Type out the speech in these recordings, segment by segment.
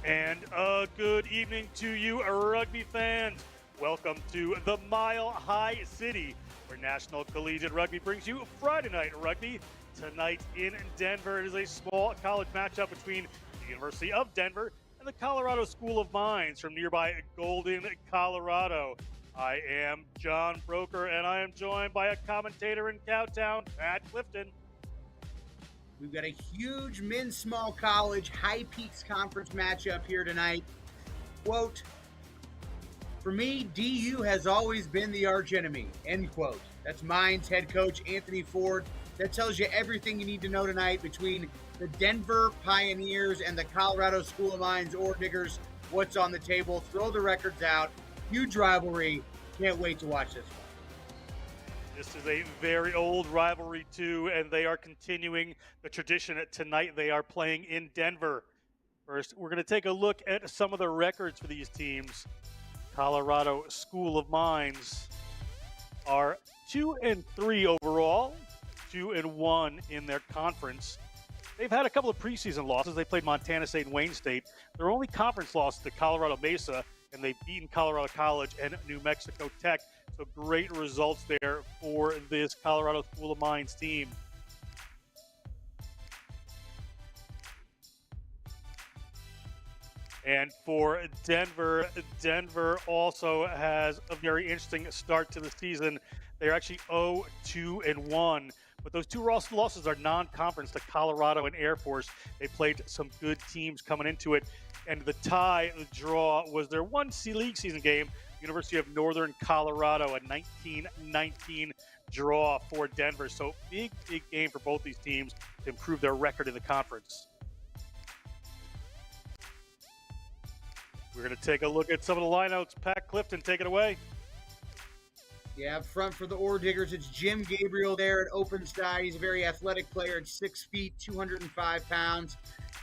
And a good evening to you, rugby fans. Welcome to the Mile High City, where National Collegiate Rugby brings you Friday Night Rugby. Tonight in Denver, it is a small college matchup between the University of Denver and the Colorado School of Mines from nearby Golden, Colorado. I am John Broker, and I am joined by a commentator in Cowtown, Pat Clifton. We've got a huge men's small college High Peaks Conference matchup here tonight. Quote, for me, DU has always been the archenemy, end quote. That's Mines head coach Anthony Ford. That tells you everything you need to know tonight between the Denver Pioneers and the Colorado School of Mines Ore Diggers. What's on the table? Throw the records out. Huge rivalry. Can't wait to watch this one. This is a very old rivalry, too, and they are continuing the tradition. Tonight they are playing in Denver. First, we're going to take a look at some of the records for these teams. Colorado School of Mines are 2-3 overall, 2-1 in their conference. They've had a couple of preseason losses. They played Montana State and Wayne State. Their only conference loss to Colorado Mesa, and they've beaten Colorado College and New Mexico Tech. So great results there for this Colorado School of Mines team. And for Denver, Denver also has a very interesting start to the season. They're actually 0-2-1. But those two losses are non-conference to Colorado and Air Force. They played some good teams coming into it. And the tie, the draw, was their one league season game, University of Northern Colorado, a 19-19 draw for Denver. So big game for both these teams to improve their record in the conference. We're going to take a look at some of the lineouts. Pat Clifton, take it away. Yeah, up front for the Ore Diggers, it's Jim Gabriel there at open side. He's a very athletic player at 6 feet, 205 pounds.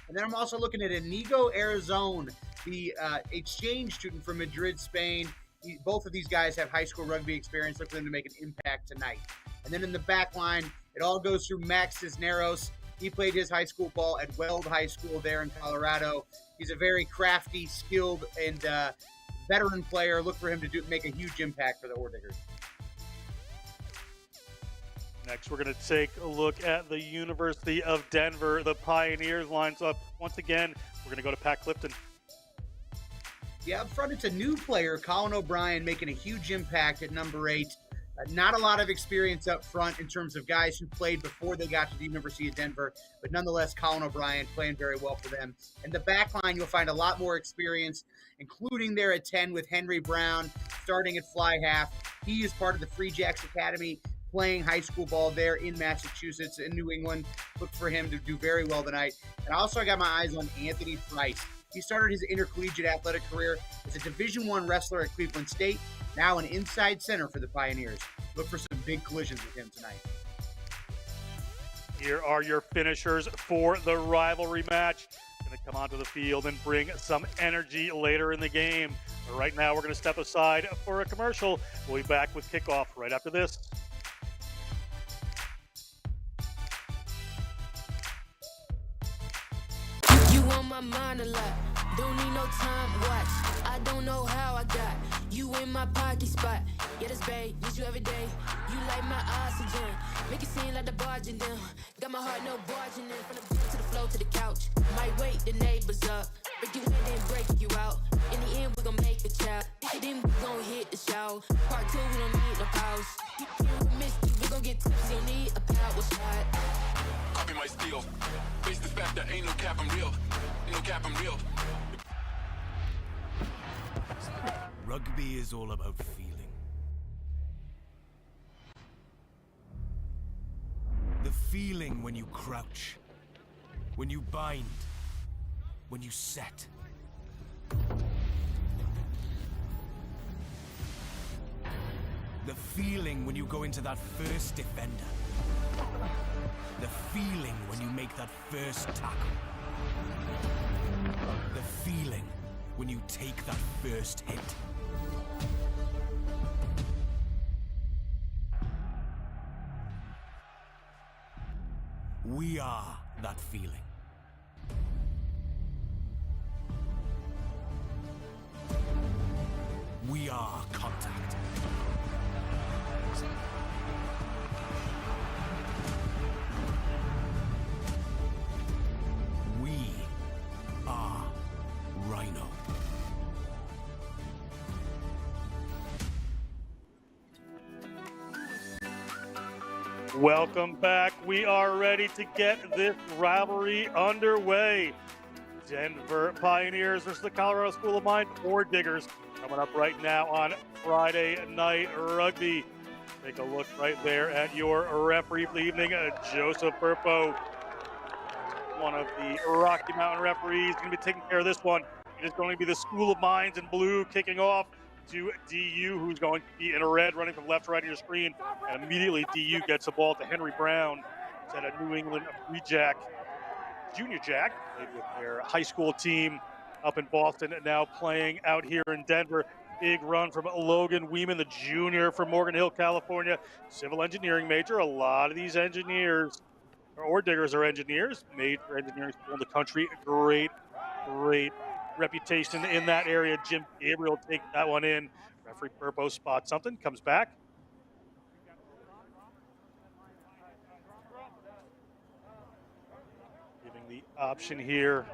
And then I'm also looking at Inigo Arizona, the exchange student from Madrid, Spain. Both of these guys have high school rugby experience. Look for them to make an impact tonight. And then in the back line, it all goes through Max Cisneros. He played his high school ball at Weld High School there in Colorado. He's a very crafty, skilled, and veteran player. Look for him to make a huge impact for the Ore Diggers. Next, we're going to take a look at the University of Denver. The Pioneers lines up. Once again, we're going to go to Pat Clifton. Yeah, up front, it's a new player, Colin O'Brien, making a huge impact at number 8. Not a lot of experience up front in terms of guys who played before they got to the University of Denver, but nonetheless, Colin O'Brien playing very well for them. In the back line, you'll find a lot more experience, including there at 10 with Henry Brown, starting at fly half. He is part of the Free Jacks Academy, playing high school ball there in Massachusetts and New England. Look for him to do very well tonight. And also, I got my eyes on Anthony Price. He started his intercollegiate athletic career as a Division I wrestler at Cleveland State, now an inside center for the Pioneers. Look for some big collisions with him tonight. Here are your finishers for the rivalry match. Going to come onto the field and bring some energy later in the game. But right now, we're going to step aside for a commercial. We'll be back with kickoff right after this. On my mind a lot, don't need no time watch. I don't know how I got you in my pocket spot. Yeah, that's babe, need you every day. You like my oxygen, make it seem like the barging down. Got my heart no barging in, from the bed to the floor to the couch. Might wake the neighbors up, break you in then break you out. In the end we gon' make a child, then we gon' hit the shower. Part 2 we don't need no pause. You miss you, we gon' get tipsy, don't need a power shot. Copy my steel. Face the fact that ain't no cap, I'm real. Ain't no cap, I'm real. Rugby is all about feeling. The feeling when you crouch, when you bind, when you set. The feeling when you go into that first defender. The feeling when you make that first tackle. The feeling when you take that first hit. We are that feeling. We are contact. We are Rhino. Welcome back. We are ready to get this rivalry underway. Denver Pioneers versus the Colorado School of Mines Ore Diggers coming up right now on Friday Night Rugby. Take a look right there at your referee for the evening, Joseph Burpo, one of the Rocky Mountain referees, going to be taking care of this one. It is going to be the School of Mines in blue kicking off to DU, who's going to be in red, running from left to right of your screen. And immediately DU gets the ball to Henry Brown, who's at a New England Free Jack, Junior Jack, played with their high school team up in Boston and now playing out here in Denver. Big run from Logan Weeman, the junior from Morgan Hill, California, civil engineering major. A lot of these engineers, or diggers, are engineers, made for engineering school in the country. Great reputation in that area. Jim Gabriel takes that one in. Referee Burpo spots something, comes back. Giving the option here.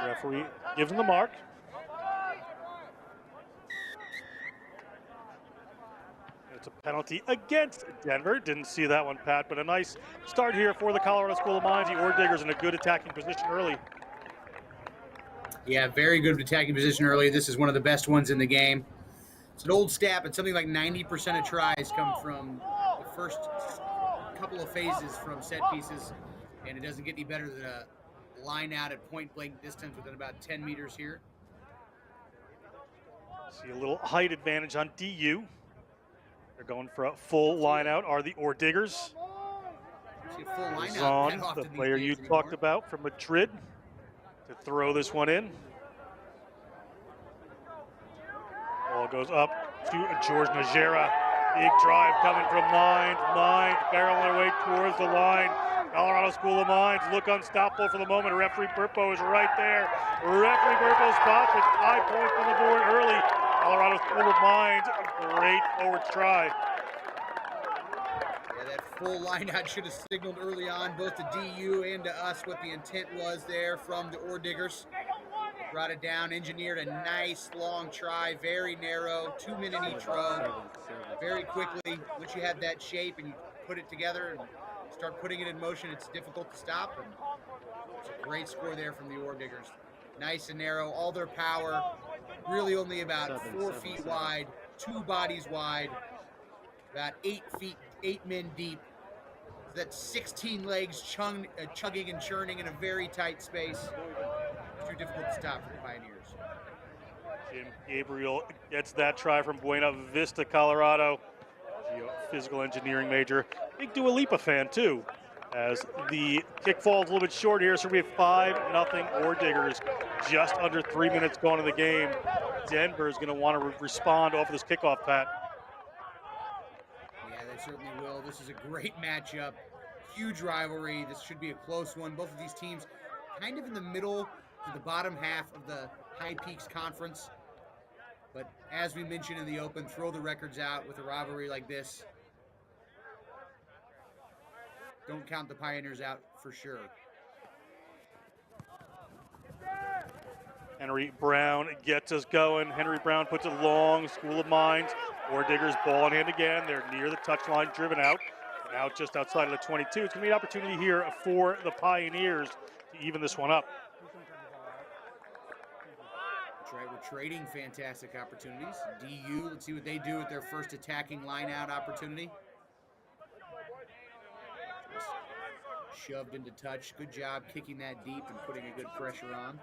Referee gives him the mark. It's a penalty against Denver. Didn't see that one, Pat, but a nice start here for the Colorado School of Mines. The Ore Diggers in a good attacking position early. Yeah, very good attacking position early. This is one of the best ones in the game. It's an old stat, but something like 90% of tries come from the first couple of phases from set pieces, and it doesn't get any better than a line out at point blank distance within about 10 meters here. See a little height advantage on DU. They're going for a full line out, are the Ore Diggers. See a full line Zahn, out. the player you talked about from Madrid, to throw this one in. Ball goes up to George Najera. Big drive coming from Mines. Mines barreling their way towards the line. Colorado School of Mines look unstoppable for the moment. Referee Burpo is right there. Referee Burpo spots with 5 points on the board early. Colorado School of Mines, a great forward try. Yeah, that full line out should have signaled early on, both to DU and to us, what the intent was there from the Ore Diggers. Brought it down, engineered a nice long try, very narrow, 2 minute each row. Very quickly, once you have that shape and you put it together and start putting it in motion, it's difficult to stop. And it's a great score there from the Ore Diggers. Nice and narrow, all their power, really only about 4 feet wide, 2 bodies wide, about 8 feet, 8 men deep. That's 16 legs chugging and churning in a very tight space. Too difficult to stop for the Pioneers. Jim Gabriel gets that try from Buena Vista, Colorado. Geophysical engineering major. Big Dua Lipa fan, too. As the kick falls a little bit short here, so we have 5-0 Ore Diggers. Just under 3 minutes going in the game. Denver is going to want to respond off of this kickoff, Pat. Yeah, they certainly will. This is a great matchup. Huge rivalry. This should be a close one. Both of these teams kind of in the middle to the bottom half of the High Peaks Conference. But as we mentioned in the open, throw the records out with a rivalry like this. Don't count the Pioneers out for sure. Henry Brown gets us going. Henry Brown puts it long. School of Mines. Ore Diggers ball in hand again. They're near the touchline, driven out. And out just outside of the 22. It's going to be an opportunity here for the Pioneers to even this one up. That's right, we're trading fantastic opportunities. DU, let's see what they do with their first attacking line-out opportunity. Just shoved into touch. Good job kicking that deep and putting a good pressure on.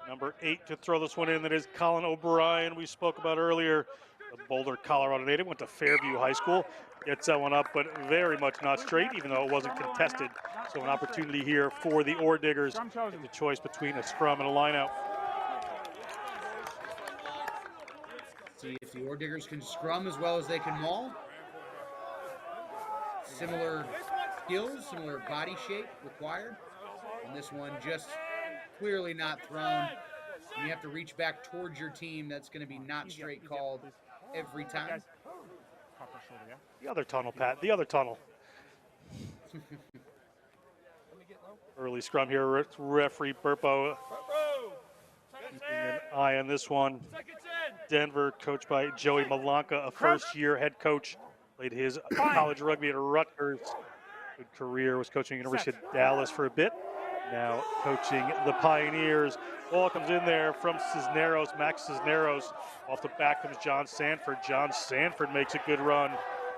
Number 8 to throw this one in. That is Colin O'Brien, we spoke about earlier. The Boulder, Colorado native, went to Fairview High School. Gets that one up, but very much not straight, even though it wasn't contested. So an opportunity here for the Ore Diggers. The choice between a scrum and a lineout. See if the Ore Diggers can scrum as well as they can maul. Similar skills, similar body shape required. And this one just clearly not thrown. And you have to reach back towards your team. That's going to be not straight called every time. The other tunnel, Pat. The other tunnel. Early scrum here. Referee Burpo keeping an eye on this one. Denver, coached by Joey Malanka, a first-year head coach. Played his college rugby at Rutgers. Good career. Was coaching University of Dallas for a bit. Now coaching the Pioneers. Ball comes in there from Cisneros, Max Cisneros. Off the back comes John Sanford. John Sanford makes a good run.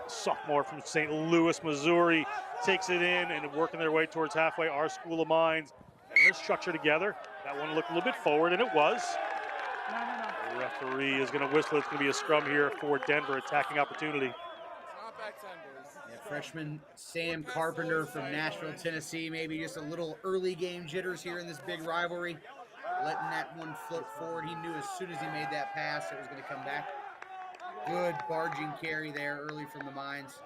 Sophomore from St. Louis, Missouri, takes it in and working their way towards halfway. Our School of Mines. And they're structured together. That one looked a little bit forward, and it was. The referee is going to whistle. It's going to be a scrum here for Denver, attacking opportunity. Yeah, freshman Sam Carpenter from Nashville, Tennessee. Maybe just a little early game jitters here in this big rivalry. Letting that one float forward. He knew as soon as he made that pass it was going to come back. Good barging carry there early from the Mines.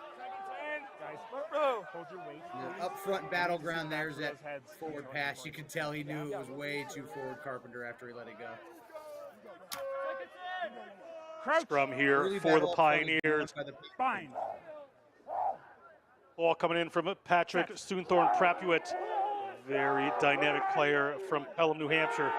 The up front battleground there's that forward pass. You could tell he knew it was way too forward, Carpenter, after he let it go. Scrum here Early for the battle up Pioneers. front. Ball coming in from Patrick Soonthorne Prapuet. Very dynamic player from Pelham, New Hampshire.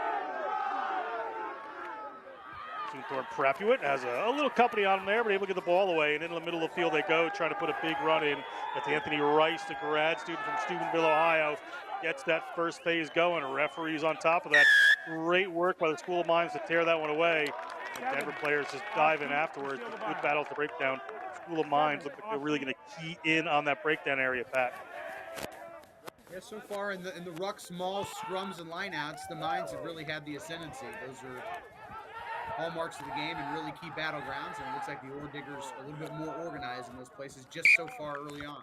Soonthorne Prapuet has a little company on him there, but able to get the ball away. And in the middle of the field they go, trying to put a big run in. That's Anthony Rice, the grad student from Steubenville, Ohio. Gets that first phase going. Referees on top of that. Great work by the School of Mines to tear that one away. And Denver players just dive in afterwards. Good battle at the breakdown. School of Mines look like they're really going to key in on that breakdown area, Pat. Yeah, so far in the ruck, small scrums and lineouts, the Mines have really had the ascendancy. Those are hallmarks of the game and really key battlegrounds. And it looks like the Ore Diggers a little bit more organized in those places just so far early on.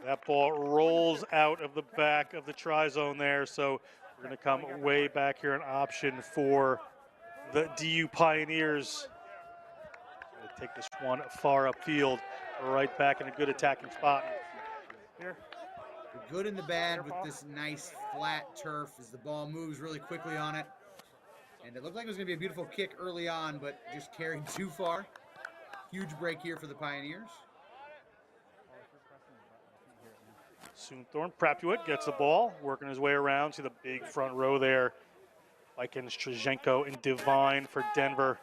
That ball rolls out of the back of the try zone there. So we're going to come way back here, an option for the DU Pioneers. Going to take this one far upfield, right back in a good attacking spot. The good and the bad with this nice flat turf as the ball moves really quickly on it. And it looked like it was going to be a beautiful kick early on, but just carried too far. Huge break here for the Pioneers. Soonthorne Prapuet gets the ball, working his way around. See the big front row there. Vikings, Trezenko, and Devine for Denver.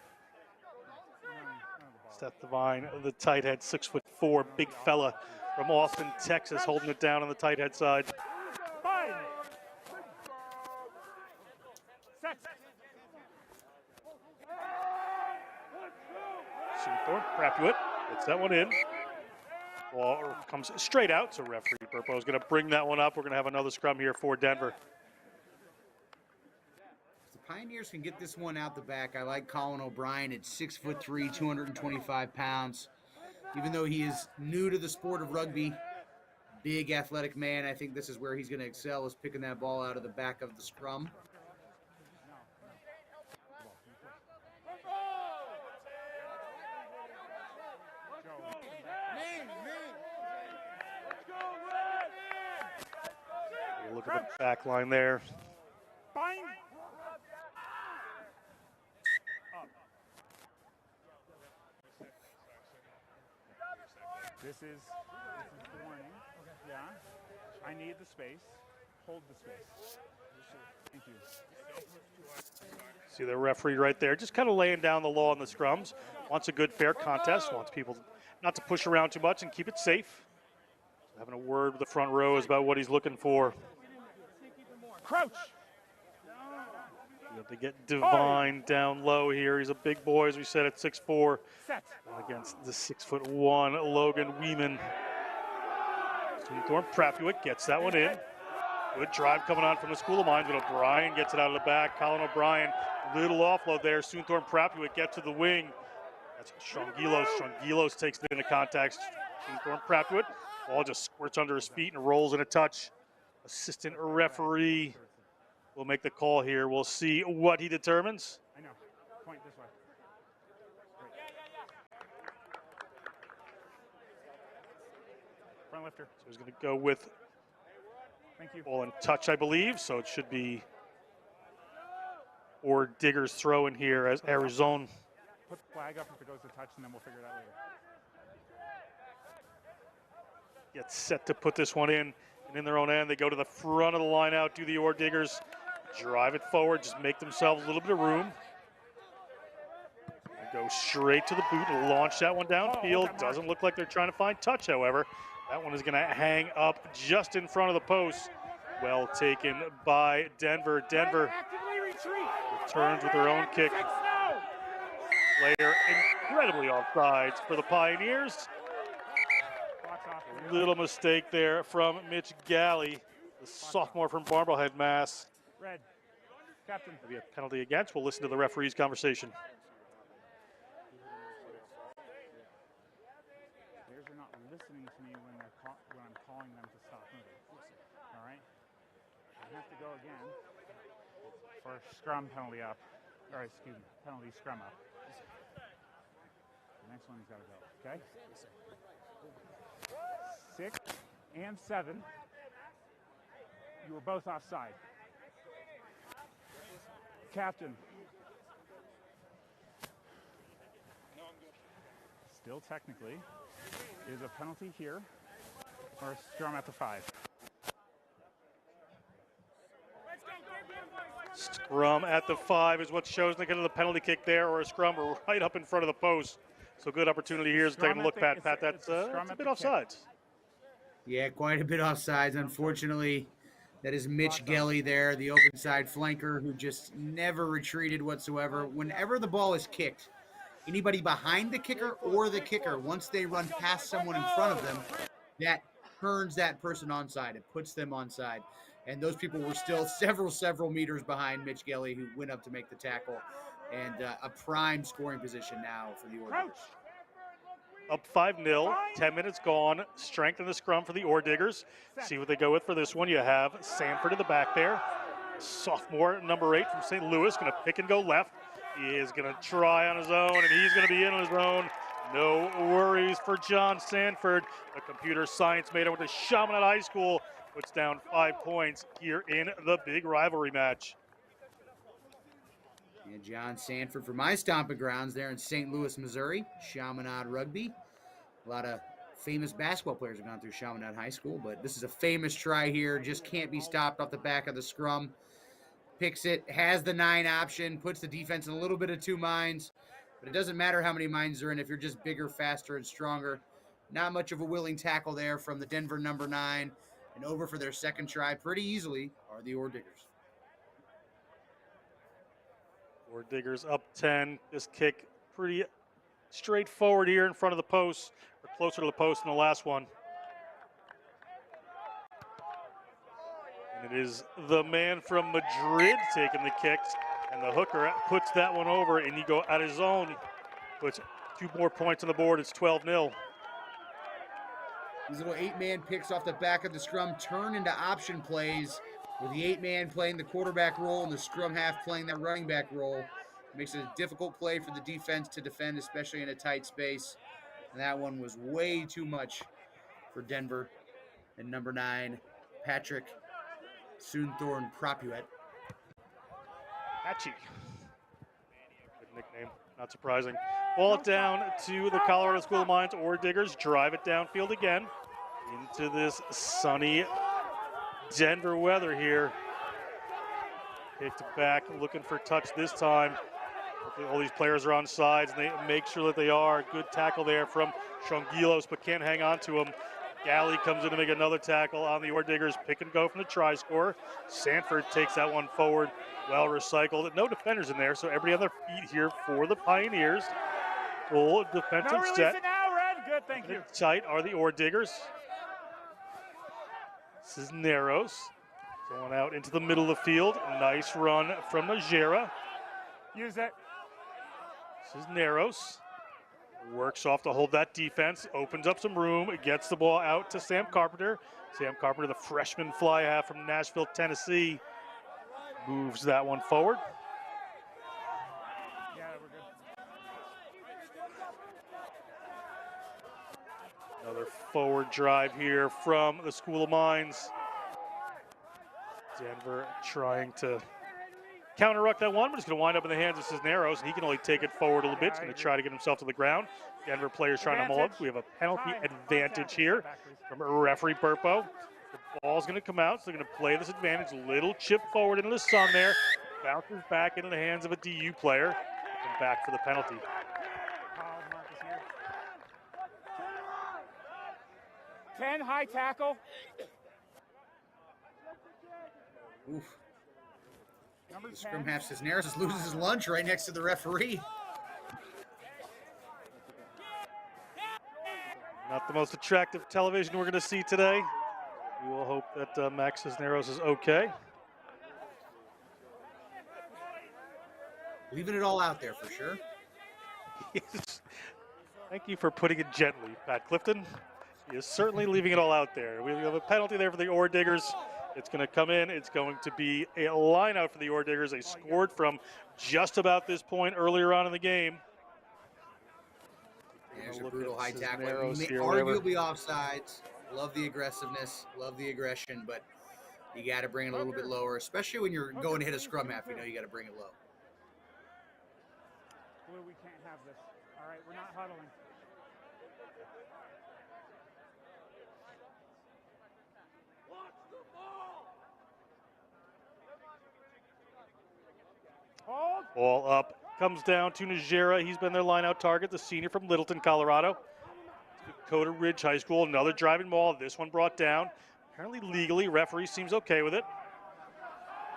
Seth Devine, the tight head, 6'4", big fella from Austin, Texas, holding it down on the tight head side. Soonthorne Prapuet gets that one in. Ball comes straight out, so referee Burpo is going to bring that one up. We're going to have another scrum here for Denver. The Pioneers can get this one out the back. I like Colin O'Brien at 6'3", 225 pounds. Even though he is new to the sport of rugby, big athletic man, I think this is where he's going to excel, is picking that ball out of the back of the scrum. Look at the back line there. This is the warning. Yeah. I need the space. Hold the space. Thank you. See the referee right there, just kind of laying down the law on the scrums. Wants a good, fair contest. Wants people not to push around too much and keep it safe. Having a word with the front row is about what he's looking for. Crouch. You have to get Devine down low here. He's a big boy, as we said, at 6'4", Set. against the 6'1" Logan Weeman. Soonthorne Prapuet gets that one in. Good drive coming on from the School of Mines, but O'Brien gets it out of the back. Colin O'Brien, little offload there. Soonthorne Prapuet gets to the wing. That's Strongilos. Strongilos takes it into contact. Soonthorne Prapuet, ball just squirts under his feet and rolls in a touch. Assistant referee will make the call here. We'll see what he determines. I know. Point this way. Front lifter. So he's going to go with Thank you. ball and touch, I believe. So it should be or Diggers throw in here as Arizona. Put the flag up if it goes to touch, and then we'll figure it out later. Gets set to put this one in. And in their own end, they go to the front of the line out, do the Ore Diggers. Drive it forward, just make themselves a little bit of room. Go straight to the boot and launch that one downfield. Doesn't look like they're trying to find touch, however. That one is going to hang up just in front of the post. Well taken by Denver. Denver returns with their own kick. Player incredibly offsides for the Pioneers. Little mistake there from Mitch Galley, the sophomore from Marblehead, Mass. Red. Captain. Maybe a penalty against. We'll listen to the referee's conversation. Players are not listening to me when I'm calling them to stop moving. All right? I have to go again for a scrum penalty up. Or excuse me, penalty scrum up. The next one he's got to go. Okay? 6 and 7. You were both offside. Captain. Still technically is a penalty here or a scrum at the 5. Scrum at the 5 is what's chosen to get to the penalty kick there, or a scrum right up in front of the post. So good opportunity here to take a look, Pat. Pat, that's a bit offsides. Yeah, quite a bit offsides. Unfortunately, that is Mitch Gelly there, the open side flanker who just never retreated whatsoever. Whenever the ball is kicked, anybody behind the kicker or the kicker, once they run past someone in front of them, that turns that person onside. It puts them onside. And those people were still several meters behind Mitch Gelly, who went up to make the tackle. And a prime scoring position now for the Ore Diggers. Up 5-0, 10 minutes gone. Strengthen the scrum for the Ore Diggers. See what they go with for this one. You have Sanford in the back there. Sophomore, number 8 from St. Louis, going to pick and go left. He is going to try on his own, and he's going to be in on his own. No worries for John Sanford. The computer science major with the Chaminade High School puts down 5 points here in the big rivalry match. And John Sanford for my stomping grounds there in St. Louis, Missouri. Chaminade Rugby. A lot of famous basketball players have gone through Chaminade High School, but this is a famous try here. Just can't be stopped off the back of the scrum. Picks it, has the 9 option, puts the defense in a little bit of 2 minds. But it doesn't matter how many minds are in if you're just bigger, faster, and stronger. Not much of a willing tackle there from the Denver number 9. And over for their second try pretty easily are the Ore Diggers. Ore Diggers up 10. This kick pretty straightforward here in front of the post, or closer to the post than the last one. And it is the man from Madrid taking the kicks, and the hooker puts that one over, and you go at his own, puts 2 more points on the board. It's 12-0. These little 8-man picks off the back of the scrum turn into option plays, with the 8-man playing the quarterback role and the scrum half playing that running back role. It makes it a difficult play for the defense to defend, especially in a tight space. And that one was way too much for Denver. And number 9, Patrick Soonthorn Propuet. Patchy. Good nickname, not surprising. Ball it down to the Colorado School of Mines. Ore Diggers drive it downfield again into this sunny Denver weather here. Kicked back, looking for touch this time. All these players are on sides, and they make sure that they are. Good tackle there from Shongilos, but can't hang on to him. Galley comes in to make another tackle on the Ore Diggers. Pick and go from the try score. Sanford takes that one forward. Well recycled. No defenders in there, so everybody on their feet here for the Pioneers. Full defensive No, release set. it now, Red. Good, thank you. Tight are the Ore Diggers. Cisneros going out into the middle of the field. Nice run from Najera. Use it. Cisneros works off to hold that defense, opens up some room, gets the ball out to Sam Carpenter. Sam Carpenter, the freshman fly half from Nashville, Tennessee, moves that one forward. Yeah, we're good. Another forward drive here from the School of Mines. Denver trying to counter-ruck that one, but it's going to wind up in the hands of Cisneros. He can only take it forward a little bit. He's going to try to get himself to the ground. Denver players trying to mull up. We have a penalty advantage here from referee Burpo. The ball's going to come out, so they're going to play this advantage. Little chip forward into the sun there. Bounces back into the hands of a DU player. And back for the penalty. 10, high tackle. Oof. The scrum half Cisneros loses his lunch right next to the referee. Not the most attractive television we're going to see today. We will hope that Max Cisneros is okay. Leaving it all out there for sure. Thank you for putting it gently, Pat Clifton. He is certainly leaving it all out there. We have a penalty there for the Ore Diggers. It's going to come in. It's going to be a line out for the Ore Diggers. They scored from just about this point earlier on in the game. There's a brutal high tackle. Arguably offsides. Love the aggressiveness. Love the aggression, but you got to bring it a little bit lower, especially when you're going to hit a scrum half. You know you got to bring it low. Blue, we can't have this. All right, we're not huddling. Ball up, comes down to Najera. He's been their line-out target, the senior from Littleton, Colorado. Dakota Ridge High School, another driving ball. This one brought down. Apparently legally, referee seems okay with it.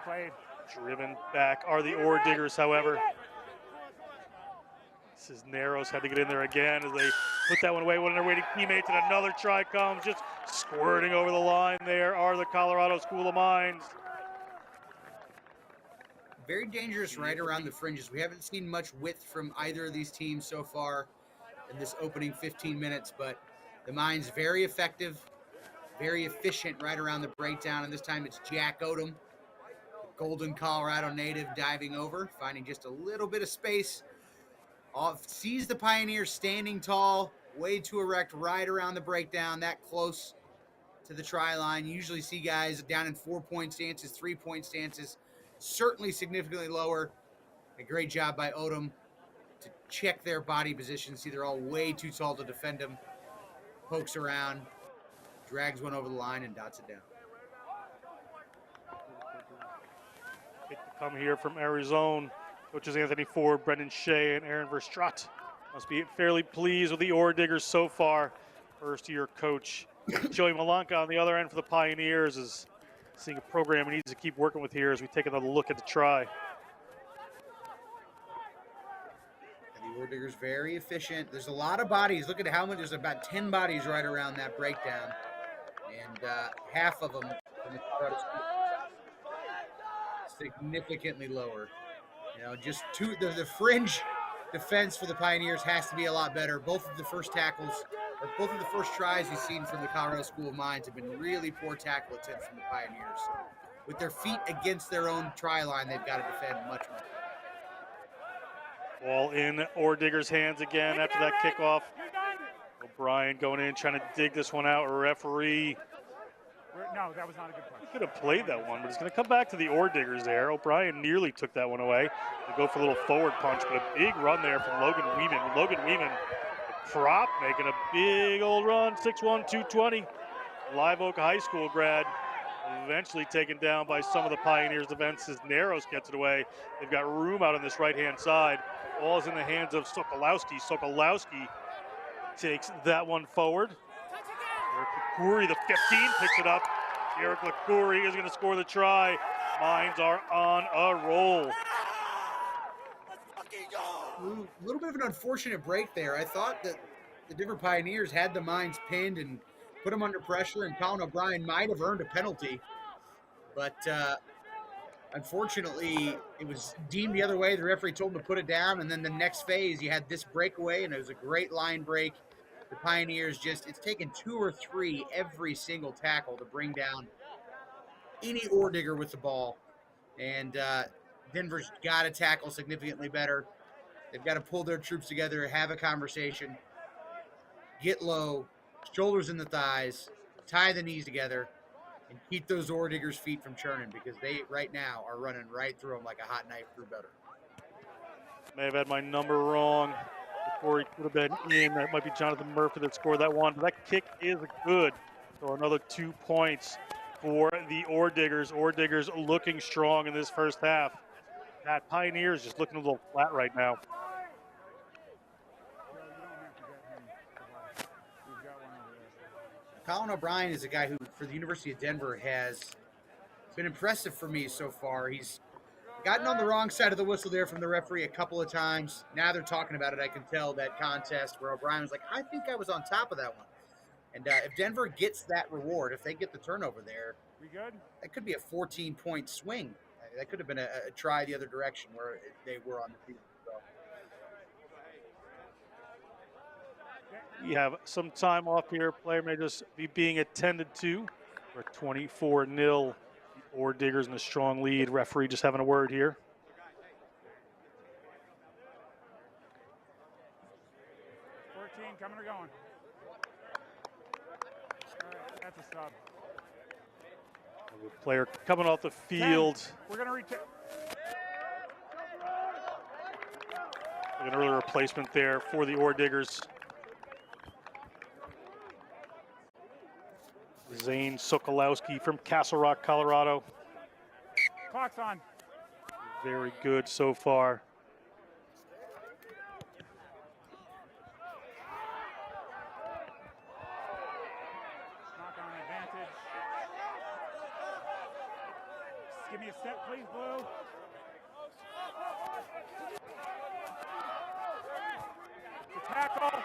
Played. Driven back are the Ore Diggers, however. Cisneros had to get in there again as they put that one away. One of their waiting teammates, and another try comes, just squirting over the line. There are the Colorado School of Mines. Very dangerous right around the fringes. We haven't seen much width from either of these teams so far in this opening 15 minutes, but the Mines very effective, very efficient right around the breakdown, and this time it's Jack Odom, Golden, Colorado native, diving over, finding just a little bit of space. Sees the Pioneers standing tall, way too erect right around the breakdown, that close to the try line. You usually see guys down in 4-point stances, 3-point stances, certainly significantly lower. A great job by Odom to check their body position. See, they're all way too tall to defend him. Pokes around, drags one over the line, and dots it down. Pick to come here from Arizona. Coaches Anthony Ford, Brendan Shea, and Aaron Verstraat must be fairly pleased with the Ore Diggers so far. First-year coach Joey Malanka on the other end for the Pioneers is seeing a program he needs to keep working with here as we take another look at the try. And the Ore Diggers very efficient. There's a lot of bodies. Look at how many. There's about 10 bodies right around that breakdown, and half of them from the Colorado School significantly lower. You know, just the fringe defense for the Pioneers has to be a lot better. Both of the first tackles, or both of the first tries we've seen from the Colorado School of Mines have been really poor tackle attempts from the Pioneers. With their feet against their own try line, they've got to defend much more. Ball in Ore Diggers' hands again after that kickoff. O'Brien going in, trying to dig this one out. Referee. No, that was not a good play. He could have played that one, but it's going to come back to the Ore Diggers there. O'Brien nearly took that one away. They go for a little forward punch, but a big run there from Logan Weeman. Logan Weeman, the prop, making a big old run, 6'1", 220. Live Oak High School grad, eventually taken down by some of the Pioneers' defense. Cisneros gets it away. They've got room out on this right-hand side. Ball is in the hands of Sokolowski. Sokolowski takes that one forward. Eric Licuri, the 15, picks it up. Eric Licuri is going to score the try. Mines are on a roll. A little bit of an unfortunate break there. I thought that the Denver Pioneers had the Mines pinned and put them under pressure, and Colin O'Brien might have earned a penalty. But unfortunately, it was deemed the other way. The referee told him to put it down, and then the next phase, you had this breakaway, and it was a great line break. The Pioneers it's taken 2 or 3 every single tackle to bring down any Ore Digger with the ball. And Denver's got to tackle significantly better. They've got to pull their troops together, have a conversation, get low, shoulders in the thighs, tie the knees together, and keep those ore diggers' feet from churning because they right now are running right through them like a hot knife through butter. May have had my number wrong before he could have been in. That might be Jonathan Murphy that scored that one. But that kick is good. So another 2 points for the Ore Diggers. Ore Diggers looking strong in this first half. That Pioneers just looking a little flat right now. Colin O'Brien is a guy who, for the University of Denver, has been impressive for me so far. He's gotten on the wrong side of the whistle there from the referee a couple of times. Now they're talking about it. I can tell that contest where O'Brien was like, I think I was on top of that one. And if Denver gets that reward, if they get the turnover there, We good? that could be a 14-point swing. That could have been a try the other direction where they were on the field. So. You have some time off here. Player may just be being attended to. We're 24-0. The Ore Diggers in a strong lead. Referee just having a word here. Coming or going? All right, that's a stop. The player coming off the field. 10. We're going to return. An early replacement there for the Ore Diggers. Zane Sokolowski from Castle Rock, Colorado. Clock's on. Very good so far. Knock on advantage. Just give me a step, please, Blue. The tackle.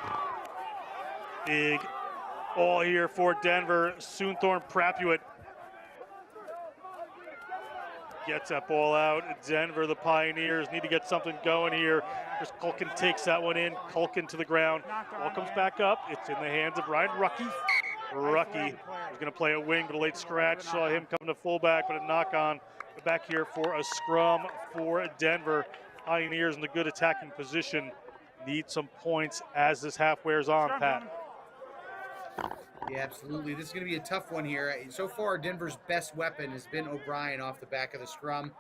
Big ball here for Denver. Soonthorne Prapuit gets that ball out. Denver, the Pioneers, need to get something going here. Chris Culkin takes that one in. Culkin to the ground. Ball comes back up. It's in the hands of Ryan Rucky. Rucky is going to play a wing, but a late scratch. Saw him come to fullback, but a knock on. Back here for a scrum for Denver. Pioneers in the good attacking position. Need some points as this half wears on, Pat. Yeah, absolutely. This is going to be a tough one here. So far, Denver's best weapon has been O'Brien off the back of the scrum.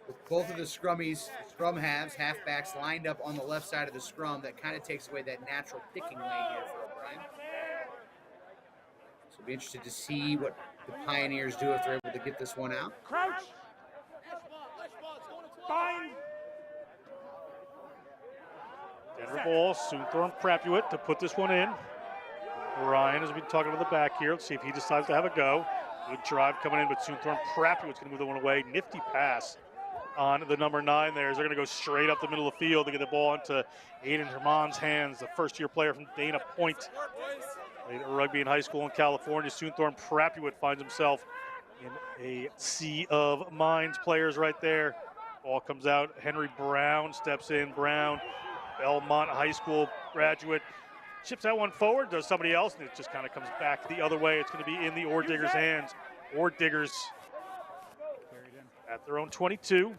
With both of the scrummies, scrum halves, halfbacks lined up on the left side of the scrum, that kind of takes away that natural picking lane here for O'Brien. So it'll be interested to see what the Pioneers do if they're able to get this one out. Crouch. Bind. Denver ball, Soonthorne Prapuit to put this one in. Ryan has been talking to the back here. Let's see if he decides to have a go. Good drive coming in, but Soonthorne Prapuit's going to move the one away. Nifty pass on the number 9 there. They're going to go straight up the middle of the field to get the ball into Aiden Herman's hands, the first-year player from Dana Point. Played rugby in high school in California. Soonthorne Prapuit finds himself in a sea of Mines players right there. Ball comes out. Henry Brown steps in. Brown, Belmont High School graduate. Chips that one forward, does somebody else, and it just kind of comes back the other way. It's going to be in the Ore Diggers' hands. Ore Diggers at their own 22.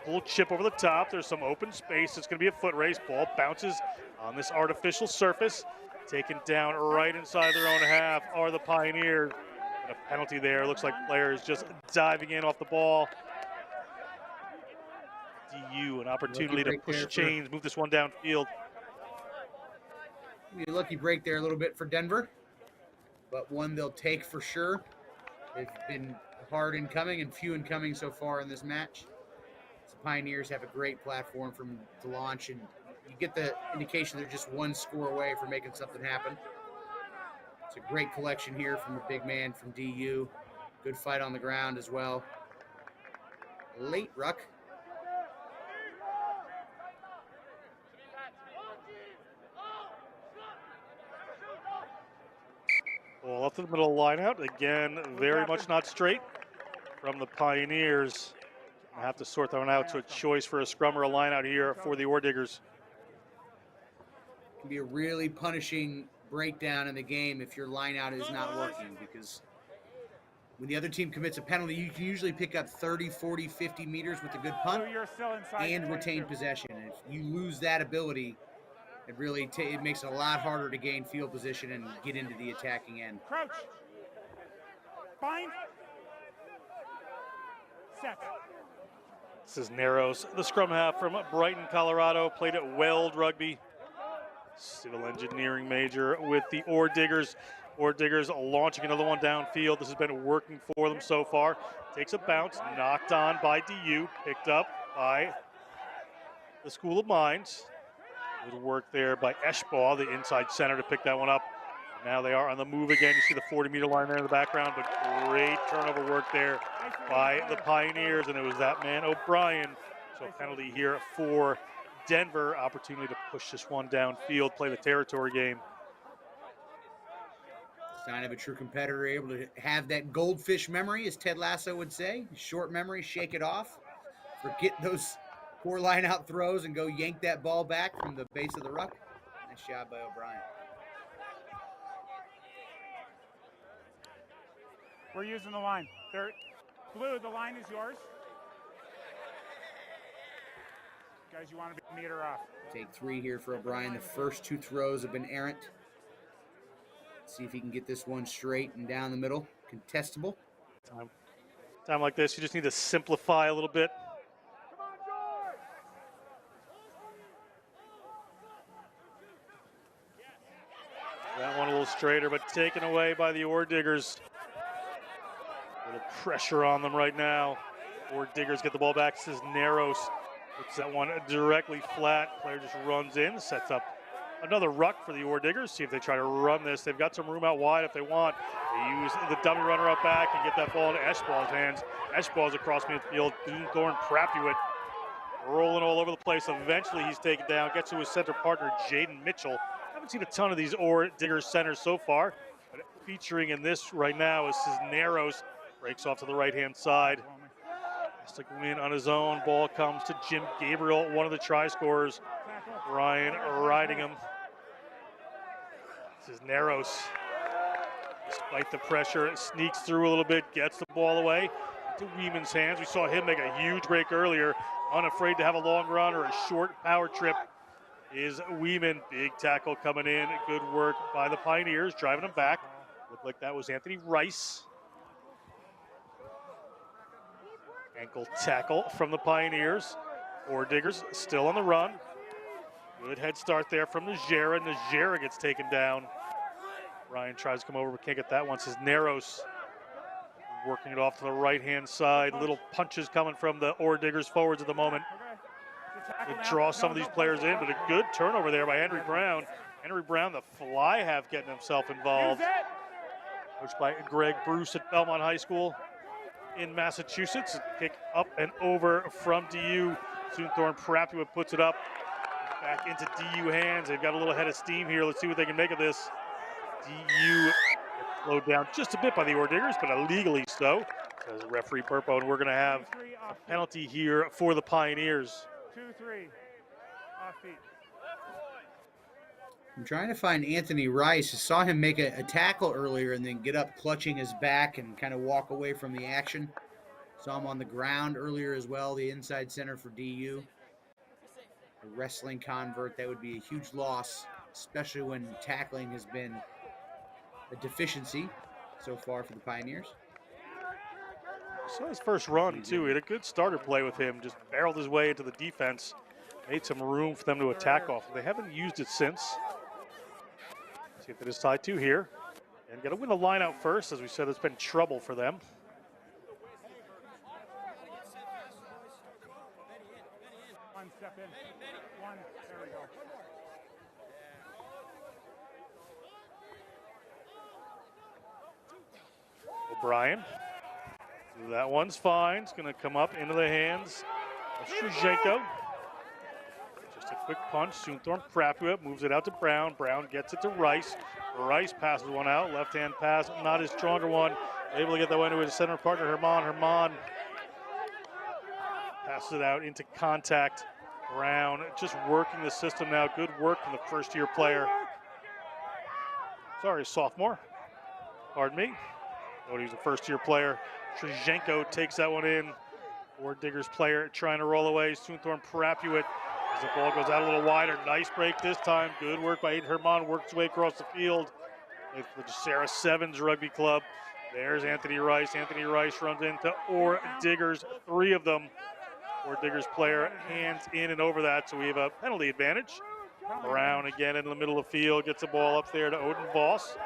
Little chip over the top. There's some open space. It's going to be a foot race. Ball bounces on this artificial surface. Taken down right inside their own half are the Pioneers. And a penalty there. Looks like players just diving in off the ball. DU, an opportunity to push chains, move this one downfield. A lucky break there a little bit for Denver, but one they'll take for sure. They've been hard in coming and few in coming so far in this match. The Pioneers have a great platform from to launch, and you get the indication they're just one score away from making something happen. It's a great collection here from the big man from DU. Good fight on the ground as well. Late ruck. Ball up to the middle of the line out. Again, very much not straight from the Pioneers. I have to sort that one out, so a choice for a scrum or a line out here for the Ore Diggers. It can be a really punishing breakdown in the game if your line out is not working, because when the other team commits a penalty, you can usually pick up 30, 40, 50 meters with a good punt You're still inside and retain possession. And if you lose that ability, It really it makes it a lot harder to gain field position and get into the attacking end. Crouch. Bind. Set. Cisneros, the scrum half from Brighton, Colorado, played at Weld Rugby, civil engineering major with the Ore Diggers. Ore Diggers launching another one downfield. This has been working for them so far. Takes a bounce, knocked on by DU, picked up by the School of Mines. Good work there by Eschbaugh, the inside center, to pick that one up. Now they are on the move again. You see the 40-meter line there in the background, but great turnover work there by the Pioneers, and it was that man, O'Brien. So penalty here for Denver. Opportunity to push this one downfield, play the territory game. Sign of a true competitor, able to have that goldfish memory, as Ted Lasso would say. Short memory, shake it off. Forget those poor line-out throws and go yank that ball back from the base of the ruck. Nice job by O'Brien. We're using the line. Blue, the line is yours. Guys, you want to be meter off. Take 3 here for O'Brien. The first 2 throws have been errant. See if he can get this one straight and down the middle. Contestable. Time like this, you just need to simplify a little bit. That one a little straighter, but taken away by the Ore Diggers. A little pressure on them right now. Ore Diggers get the ball back. Cisneros puts that one directly flat. Player just runs in, sets up another ruck for the Ore Diggers. See if they try to run this. They've got some room out wide if they want. They use the dummy runner up back and get that ball into Eschbaugh's hands. Eschbaugh's across midfield. Thorn Prapuit rolling all over the place. Eventually he's taken down. Gets to his center partner, Jaden Mitchell. Haven't seen a ton of these Ore Diggers centers so far, but featuring in this right now is Cisneros. Breaks off to the right-hand side. Has to win on his own. Ball comes to Jim Gabriel, one of the try scorers. Ryan riding him. Cisneros, despite the pressure, sneaks through a little bit, gets the ball away to Weeman's hands. We saw him make a huge break earlier. Unafraid to have a long run or a short power trip is Weeman. Big tackle coming in. Good work by the Pioneers, driving him back. Looked like that was Anthony Rice. Ankle tackle from the Pioneers. Ore Diggers still on the run. Good head start there from Najera. Najera gets taken down. Ryan tries to come over but can't get that one. Cisneros working it off to the right-hand side. Little punches coming from the Ore Diggers forwards at the moment. They draw some of these players in, but a good turnover there by Henry Brown. Henry Brown, the fly half, getting himself involved. Coached by Greg Bruce at Belmont High School in Massachusetts. Kick up and over from DU. Soon Thorn Prapuit puts it up. Back into DU hands. They've got a little head of steam here. Let's see what they can make of this. DU slowed down just a bit by the Ore Diggers, but illegally so, says referee Purpo, and we're going to have a penalty here for the Pioneers. 2-3 off feet. I'm trying to find Anthony Rice. I saw him make a tackle earlier and then get up clutching his back and kind of walk away from the action. Saw him on the ground earlier as well, the inside center for DU. A wrestling convert, that would be a huge loss, especially when tackling has been a deficiency so far for the Pioneers. So his first run, too. He had a good starter play with him. Just barreled his way into the defense. Made some room for them to attack off. They haven't used it since. See if they decide to here. And got to win the line out first. As we said, it's been trouble for them. One step in. One. There we go. O'Brien. That one's fine. It's going to come up into the hands of Shuzhenko. Just a quick punch. Soonthorn Prapuit moves it out to Brown. Brown gets it to Rice. Rice passes one out. Left-hand pass, not his stronger one. Able to get that one to his center partner, Herman. Herman passes it out into contact. Brown just working the system now. Good work from the first-year player. Sorry, sophomore. Pardon me. Oh, he's a first-year player. Shuzhenko takes that one in. Ore Diggers player trying to roll away. Soonthorn Prapuit As the ball goes out a little wider, nice break this time. Good work by Aiden Herman, works his way across the field with the Sarah Sevens Rugby Club. There's Anthony Rice. Anthony Rice runs into Orr Diggers, 3 of them. Orr Diggers player hands in and over that, so we have a penalty advantage. Brown again in the middle of the field, gets the ball up there to Odin Voss.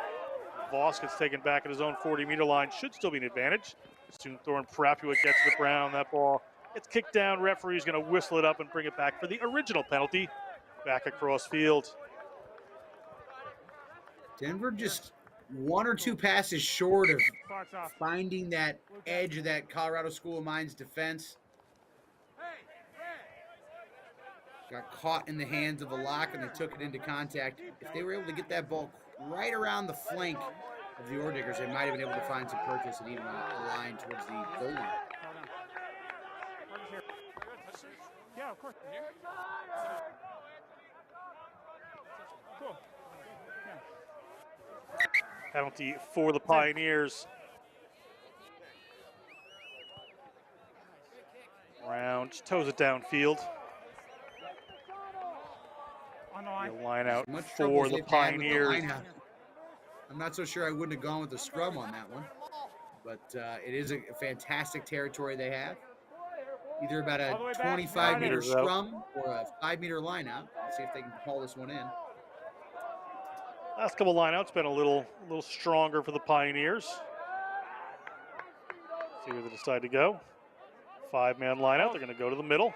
Voss gets taken back at his own 40-meter line, should still be an advantage. Soon Thorne Prapuit gets to Brown. That ball gets kicked down. Referee's going to whistle it up and bring it back for the original penalty back across field. Denver just 1 or 2 passes short of finding that edge of that Colorado School of Mines defense. Got caught in the hands of the lock and they took it into contact. If they were able to get that ball right around the flank of the Orr Diggers, they might have been able to find some purchase and even a line towards the goal line. Yeah, of course. Cool. Penalty for the Pioneers. Brown just toes it downfield. On the line. The line out Much trouble for as the they've had with the Pioneers. line out. I'm not so sure I wouldn't have gone with the scrum on that one, but it is a fantastic territory they have. Either about a 25-meter scrum or a 5-meter line out. Let's see if they can haul this one in. Last couple lineouts been a little stronger for the Pioneers. See where they decide to go. 5-man lineout. They're going to go to the middle.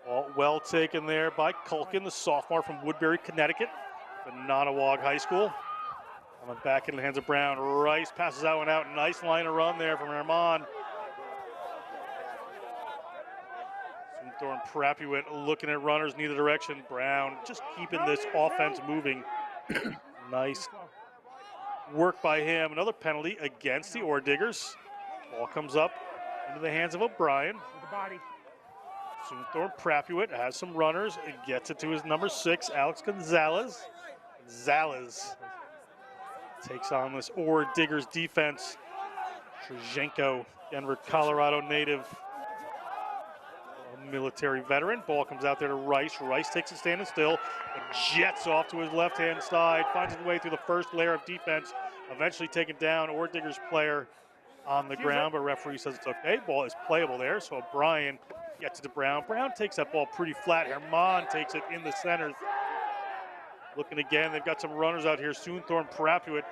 All well taken there by Culkin, the sophomore from Woodbury, Connecticut, the Nonawag High School. Coming back in the hands of Brown. Rice passes that one out. Nice line of run there from Herman. Thorne Prapuit looking at runners in either direction. Brown just keeping this offense moving. Nice work by him. Another penalty against the Orr Diggers. Ball comes up into the hands of O'Brien. With the body. Soon Thorne Prapuit has some runners. It gets it to his number 6, Alex Gonzalez. Gonzalez takes on this Orr Diggers defense. Trzenko, Denver, Colorado native. Military veteran. Ball comes out there to Rice. Rice takes it standing still, but jets off to his left-hand side, finds his way through the first layer of defense, eventually taken down. Orr Diggers player on the ground, but referee says it's okay. Ball is playable there, so O'Brien gets it to Brown. Brown takes that ball pretty flat. Herman takes it in the center. Looking again, they've got some runners out here. Soon Thorne Prapuit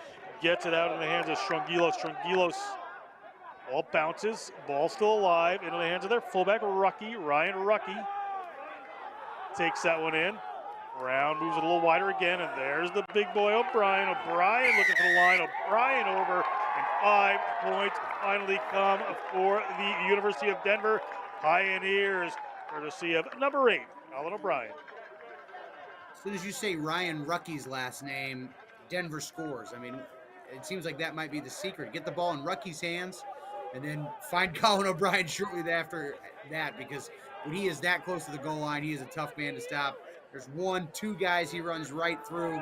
gets it out in the hands of Strongilos. Strongilos. Ball bounces, ball still alive, into the hands of their fullback, Ryan Rucky. Takes that one in. Brown moves it a little wider again, and there's the big boy, O'Brien. O'Brien looking for the line. O'Brien over, and 5 points finally come for the University of Denver Pioneers, courtesy of number 8, Colin O'Brien. As soon as you say Ryan Rucky's last name, Denver scores. I mean, it seems like that might be the secret. Get the ball in Rucky's hands, and then find Colin O'Brien shortly after that, because when he is that close to the goal line, he is a tough man to stop. There's 1, 2 guys he runs right through,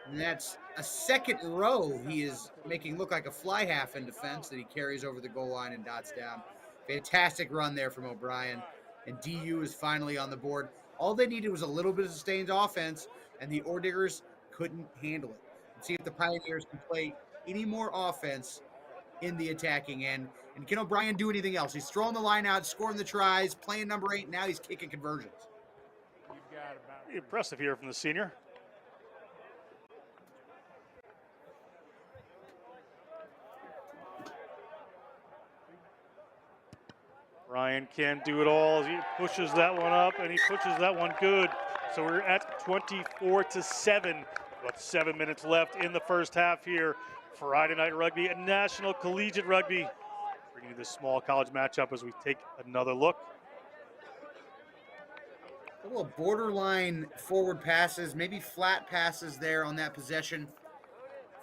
and that's a second row he is making look like a fly half in defense that he carries over the goal line and dots down. Fantastic run there from O'Brien, and DU is finally on the board. All they needed was a little bit of sustained offense, and the Orr Diggers couldn't handle it. Let's see if the Pioneers can play any more offense in the attacking end. And can O'Brien do anything else? He's throwing the line out, scoring the tries, playing number 8, now he's kicking conversions. Pretty impressive here from the senior. Ryan can do it all as he pushes that one up, and he pushes that one good. So we're at 24-7. About 7 minutes left in the first half here. Friday Night Rugby and National Collegiate Rugby. Bringing you this small college matchup as we take another look. A couple of borderline forward passes, maybe flat passes there on that possession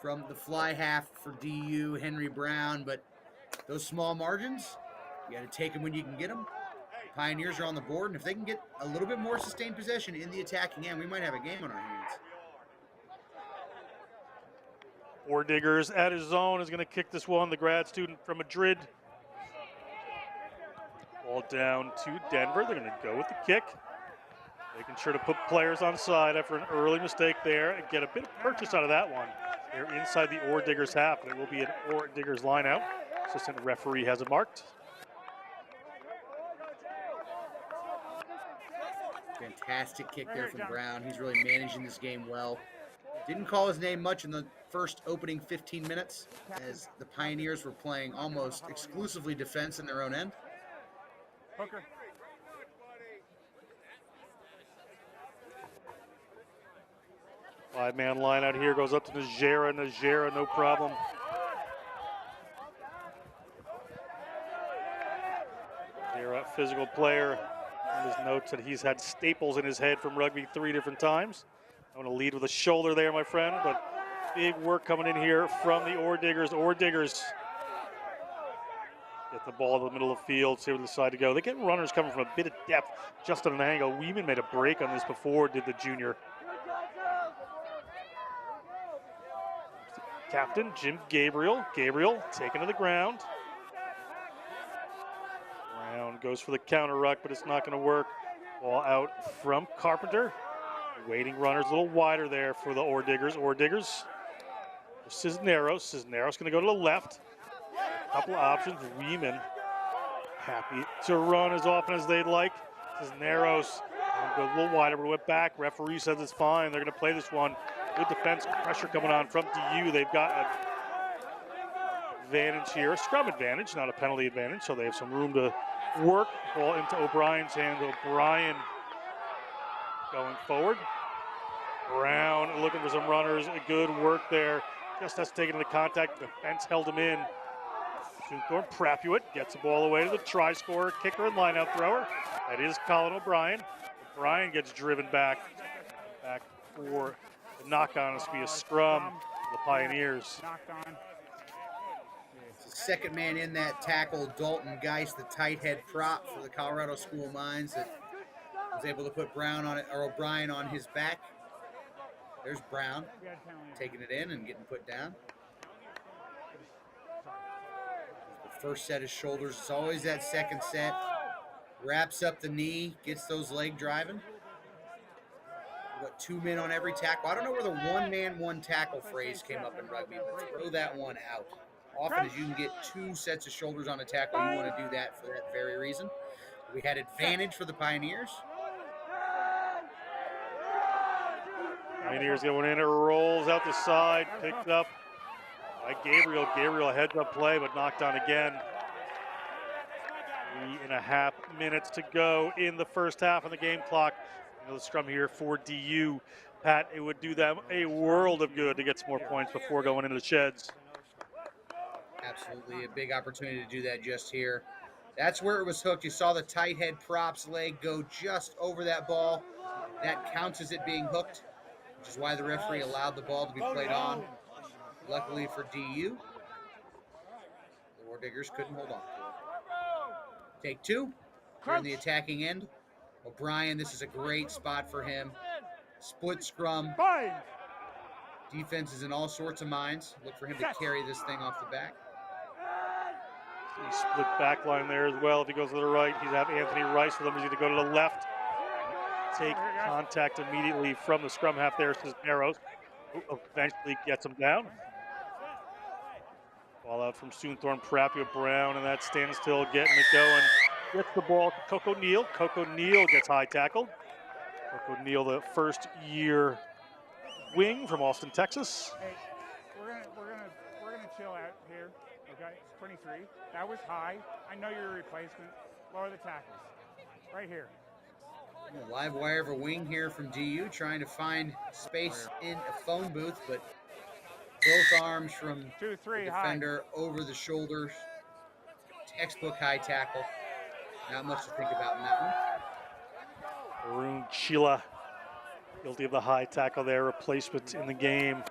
from the fly half for DU, Henry Brown, but those small margins, you got to take them when you can get them. Pioneers are on the board, and if they can get a little bit more sustained possession in the attacking end, we might have a game on our hands. Orr Diggers at his zone is going to kick this one. The grad student from Madrid. Ball down to Denver. They're going to go with the kick. Making sure to put players on side after an early mistake there and get a bit of purchase out of that one. They're inside the Ore Diggers half, and it will be an Ore Diggers line out. Assistant referee has it marked. Fantastic kick there from Brown. He's really managing this game well. Didn't call his name much in the first opening 15 minutes as the Pioneers were playing almost exclusively defense in their own end. Hooker. Five-man line out here goes up to Najera. Najera, no problem. Najera, physical player. On his notes that he's had staples in his head from rugby 3 different times. I want to lead with a shoulder there, my friend, but big work coming in here from the Ore Diggers. Ore Diggers get the ball to the middle of the field, see where they decide to go. They get runners coming from a bit of depth, just on an angle. Weeman made a break on this before, did the junior. Captain Jim Gabriel. Gabriel taken to the ground. Brown goes for the counter ruck, but it's not going to work. Ball out from Carpenter. Waiting runners a little wider there for the Ore Diggers. Ore Diggers. Cisneros. Cisneros going to go to the left. A couple of options. Weeman happy to run as often as they'd like. Cisneros go a little wider, but went back. Referee says it's fine. They're going to play this one. Good defense pressure coming on from DU. They've got an advantage here, a scrum advantage, not a penalty advantage, so they have some room to work. Ball into O'Brien's hands. O'Brien going forward. Brown looking for some runners. Good work there. Just has taken into contact. Defense held him in. Soonthorne Prapuit gets the ball away to the try scorer, kicker, and lineout thrower. That is Colin O'Brien. O'Brien gets driven back for the knock-on. This will be a scrum for the Pioneers. Knocked on. Second man in that tackle, Dalton Geist, the tight head prop for the Colorado School of Mines, that was able to put Brown on it, or O'Brien on his back. There's Brown taking it in and getting put down. The first set of shoulders. It's always that second set. Wraps up the knee, gets those leg driving. What, 2 men on every tackle? I don't know where the one man, one tackle phrase came up in rugby, but throw that one out. Often as you can get 2 sets of shoulders on a tackle, you want to do that for that very reason. We had advantage for the Pioneers. Pioneers going in, it rolls out the side, picked up by Gabriel. Gabriel heads up play, but knocked on again. 3.5 minutes to go in the first half on the game clock. The scrum here for DU. Pat, it would do them a world of good to get some more points before going into the sheds. Absolutely a big opportunity to do that just here. That's where it was hooked. You saw the tight head prop's leg go just over that ball. That counts as it being hooked, which is why the referee allowed the ball to be played on. Luckily for DU, the Ore Diggers couldn't hold on to it. Take 2. Here in the attacking end. O'Brien, this is a great spot for him. Split scrum. Defense is in all sorts of minds. Look for him to carry this thing off the back. Split back line there as well. If he goes to the right, he's have Anthony Rice with him. He's going to go to the left. Take contact immediately from the scrum half there. Cisneros, who eventually gets him down. Ball out from Soonthorne Prapuit. Brown, and that standstill getting it going. Gets the ball to Coco Neal. Coco Neal gets high tackled. Coco Neal, the first-year wing from Austin, Texas. Hey, we're gonna chill out here. Okay, it's 23. That was high. I know you're a replacement. Lower the tackles. Right here. A live wire of a wing here from DU, trying to find space in a phone booth, but both arms from 2, 3, the defender over the shoulders. Textbook high tackle. Not much to think about in that one. Arun Chila, guilty of the high tackle there. Replacement in the game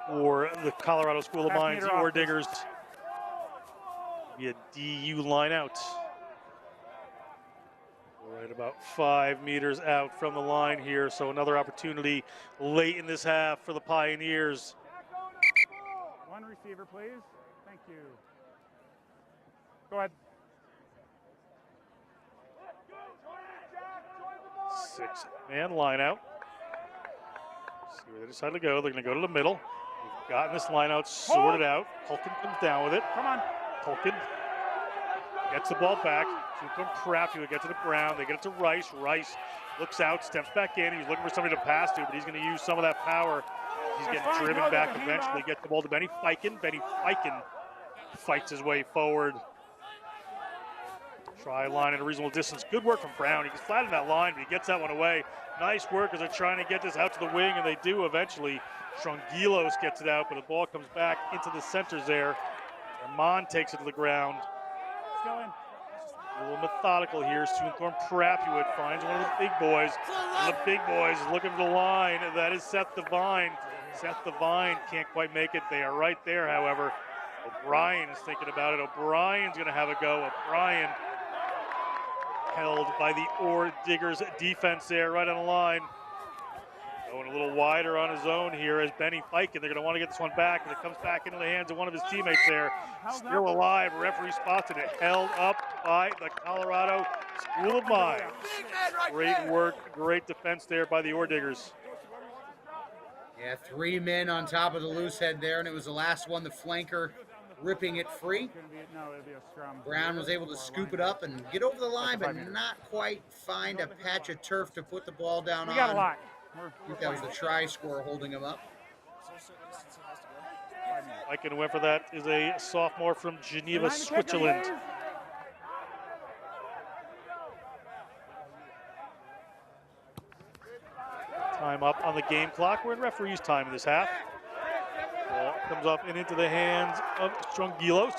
for the Colorado School of Mines, the Ore Diggers. Be a DU line out. Right about 5 meters out from the line here, so another opportunity late in this half for the Pioneers. One receiver, please. Thank you. Go ahead. 6-man line out. See where they decide to go. They're going to go to the middle. We've gotten this line out sorted out. Tolkien comes down with it. Come on. Tolkien gets the ball back. Crafty would get to the ground. They get it to Rice. Rice looks out, steps back in. He's looking for somebody to pass to, but he's going to use some of that power. He's getting driven back eventually. Gets the ball to Benny Fiken. Benny Fiken fights his way forward. Try line at a reasonable distance. Good work from Brown. He gets flat in that line, but he gets that one away. Nice work as they're trying to get this out to the wing, and they do eventually. Strongilos gets it out, but the ball comes back into the centers there. Armand takes it to the ground. Let's go in. A little methodical here. Soonthorne Prapuit finds one of the big boys. One of the big boys is looking for the line. That is Seth Devine. Seth Devine can't quite make it. They are right there, however. O'Brien is thinking about it. O'Brien's going to have a go. O'Brien held by the Ore Diggers defense there, right on the line. Going a little wider on his own here as Benny Fiken. They're going to want to get this one back, and it comes back into the hands of one of his teammates there. Still alive. Referee spots it. Held up by the Colorado School of Mines. Great work, great defense there by the Ore Diggers. Yeah, 3 men on top of the loose head there, and it was the last one, the flanker, ripping it free. No, it'd be a scrum. Brown was able to scoop it up and get over the line, but not quite find a patch of turf to put the ball down on. We got a lot. I think that was the try score holding him up. Fiken went for that is a sophomore from Geneva, Switzerland. Time up on the game clock. We're in referee's time in this half. Ball comes up and into the hands of Strongilos.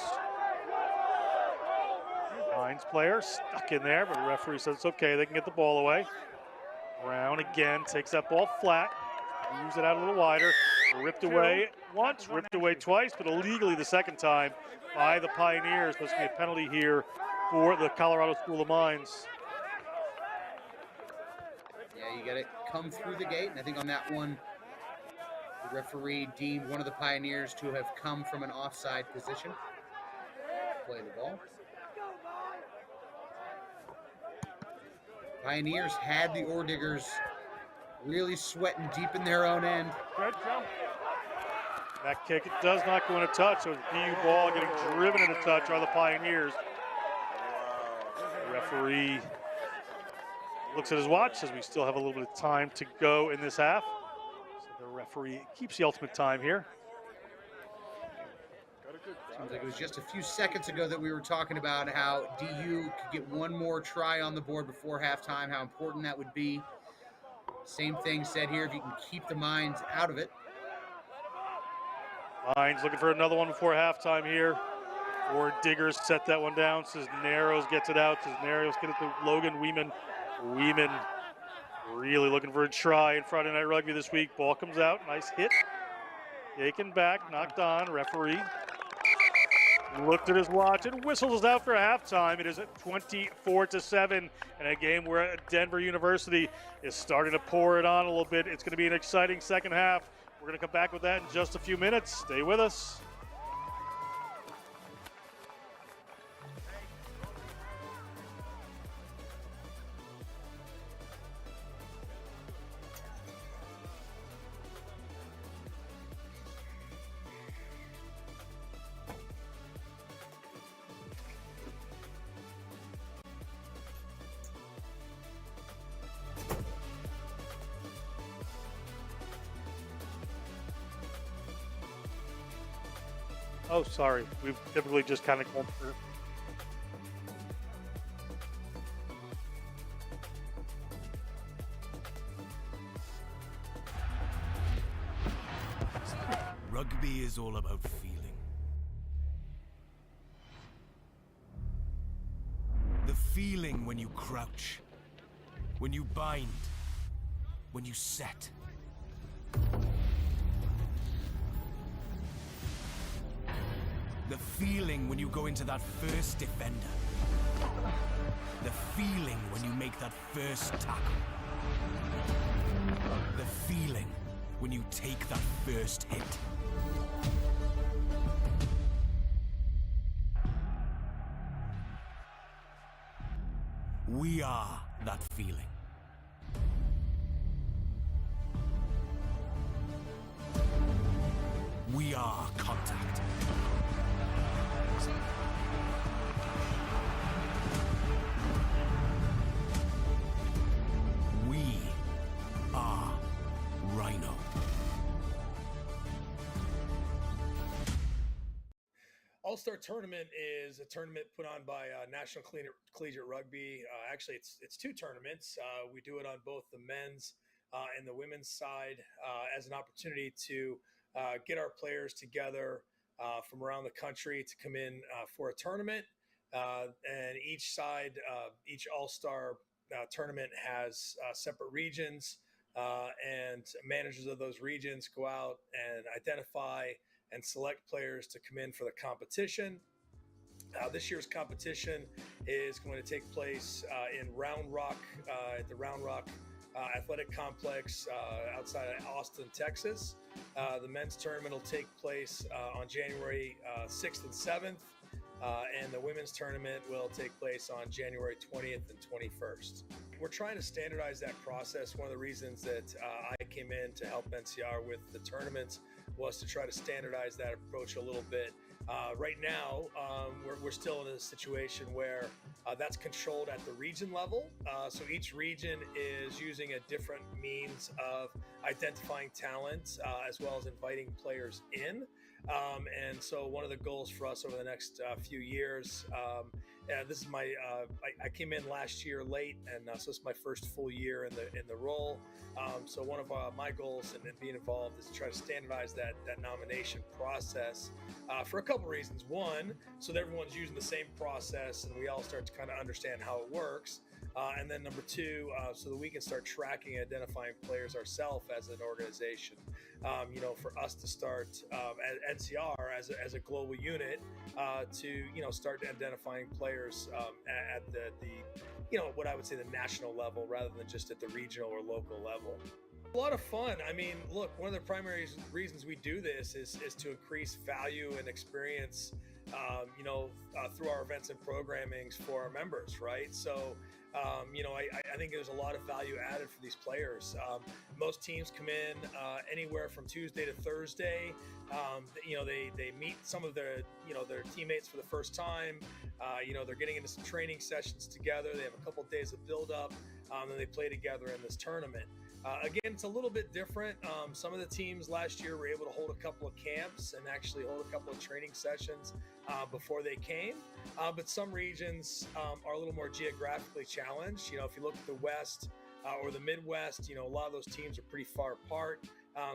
Mines player stuck in there, but the referee says it's okay. They can get the ball away. Brown again takes that ball flat. Moves it out a little wider. Ripped away once, ripped away twice, but illegally the second time by the Pioneers. There's going to be a penalty here for the Colorado School of Mines. Yeah, you got to come through the gate, and I think on that one, the referee deemed one of the Pioneers to have come from an offside position. Play the ball. Pioneers had the Ore Diggers really sweating deep in their own end. Good, Joe. That kick, it does not go in a touch, so it's PU ball getting driven in a touch are the Pioneers. The referee looks at his watch, says we still have a little bit of time to go in this half. So the referee keeps the ultimate time here. Seems like it was just a few seconds ago that we were talking about how DU could get one more try on the board before halftime, how important that would be. Same thing said here, if you can keep the Mines out of it. Mines looking for another one before halftime here. Ore Diggers set that one down. Cisneros gets it out. Cisneros gets it to Logan Weeman. Weeman really looking for a try in Friday Night Rugby this week. Ball comes out. Nice hit. Taken back. Knocked on. Referee looked at his watch and whistles out for halftime. It is at 24-7 in a game where Denver University is starting to pour it on a little bit. It's going to be an exciting second half. We're going to come back with that in just a few minutes. Stay with us. Oh, sorry. We've typically just kind of gone through. Rugby is all about feeling. The feeling when you crouch, when you bind, when you set. The feeling when you go into that first defender. The feeling when you make that first tackle. The feeling when you take that first hit. We are that feeling. We are contact. We are Rhino. All-Star Tournament is a tournament put on by National Collegiate Rugby. Actually, it's two tournaments. We do it on both the men's and the women's side as an opportunity to get our players together from around the country to come in for a tournament. And each side, each All-Star tournament has separate regions, and managers of those regions go out and identify and select players to come in for the competition. This year's competition is going to take place in Round Rock, at the Round Rock Athletic Complex outside of Austin, Texas. The men's tournament will take place on January 6th and 7th, and the women's tournament will take place on January 20th and 21st. We're trying to standardize that process. One of the reasons that I came in to help NCR with the tournaments was to try to standardize that approach a little bit. Right now, we're still in a situation where that's controlled at the region level. So each region is using a different means of identifying talent as well as inviting players in. And so one of the goals for us over the next few years, this is my, I came in last year late, and so it's my first full year in the role. So one of my goals in being involved is to try to standardize that nomination process for a couple reasons. One, so that everyone's using the same process and we all start to kind of understand how it works. And then number two, so that we can start tracking and identifying players ourselves as an organization. For us to start at NCR as a global unit to start identifying players at the what I would say the national level rather than just at the regional or local level. A lot of fun. I mean, look, one of the primary reasons we do this is to increase value and experience, through our events and programmings for our members, right? So, I think there's a lot of value added for these players. Most teams come in anywhere from Tuesday to Thursday. They meet some of their teammates for the first time. They're getting into some training sessions together. They have a couple of days of build up, and they play together in this tournament. Again, it's a little bit different. Some of the teams last year were able to hold a couple of camps and actually hold a couple of training sessions before they came. But some regions are a little more geographically challenged. If you look at the West or the Midwest, a lot of those teams are pretty far apart.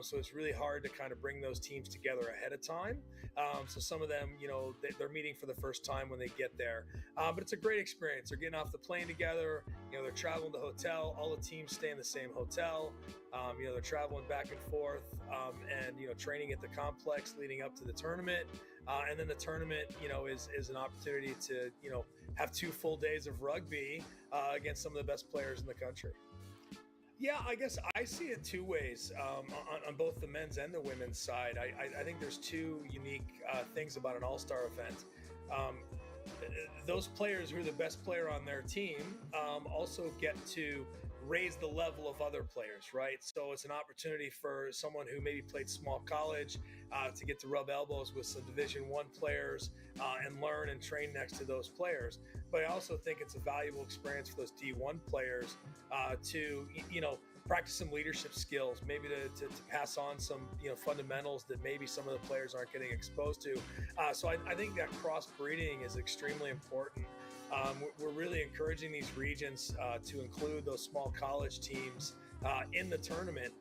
So it's really hard to kind of bring those teams together ahead of time. So some of them, they're meeting for the first time when they get there. But it's a great experience. They're getting off the plane together. They're traveling to the hotel. All the teams stay in the same hotel. They're traveling back and forth and, training at the complex leading up to the tournament. And then the tournament, is an opportunity to, have 2 full days of rugby against some of the best players in the country. Yeah, I guess I see it two ways on both the men's and the women's side. I think there's two unique things about an all-star event. Those players who are the best player on their team also get to raise the level of other players, right? So it's an opportunity for someone who maybe played small college to get to rub elbows with some Division I players and learn and train next to those players. But I also think it's a valuable experience for those D1 players to, practice some leadership skills, maybe to pass on some, fundamentals that maybe some of the players aren't getting exposed to. So I think that cross-breeding is extremely important. We're really encouraging these regions to include those small college teams in the tournament,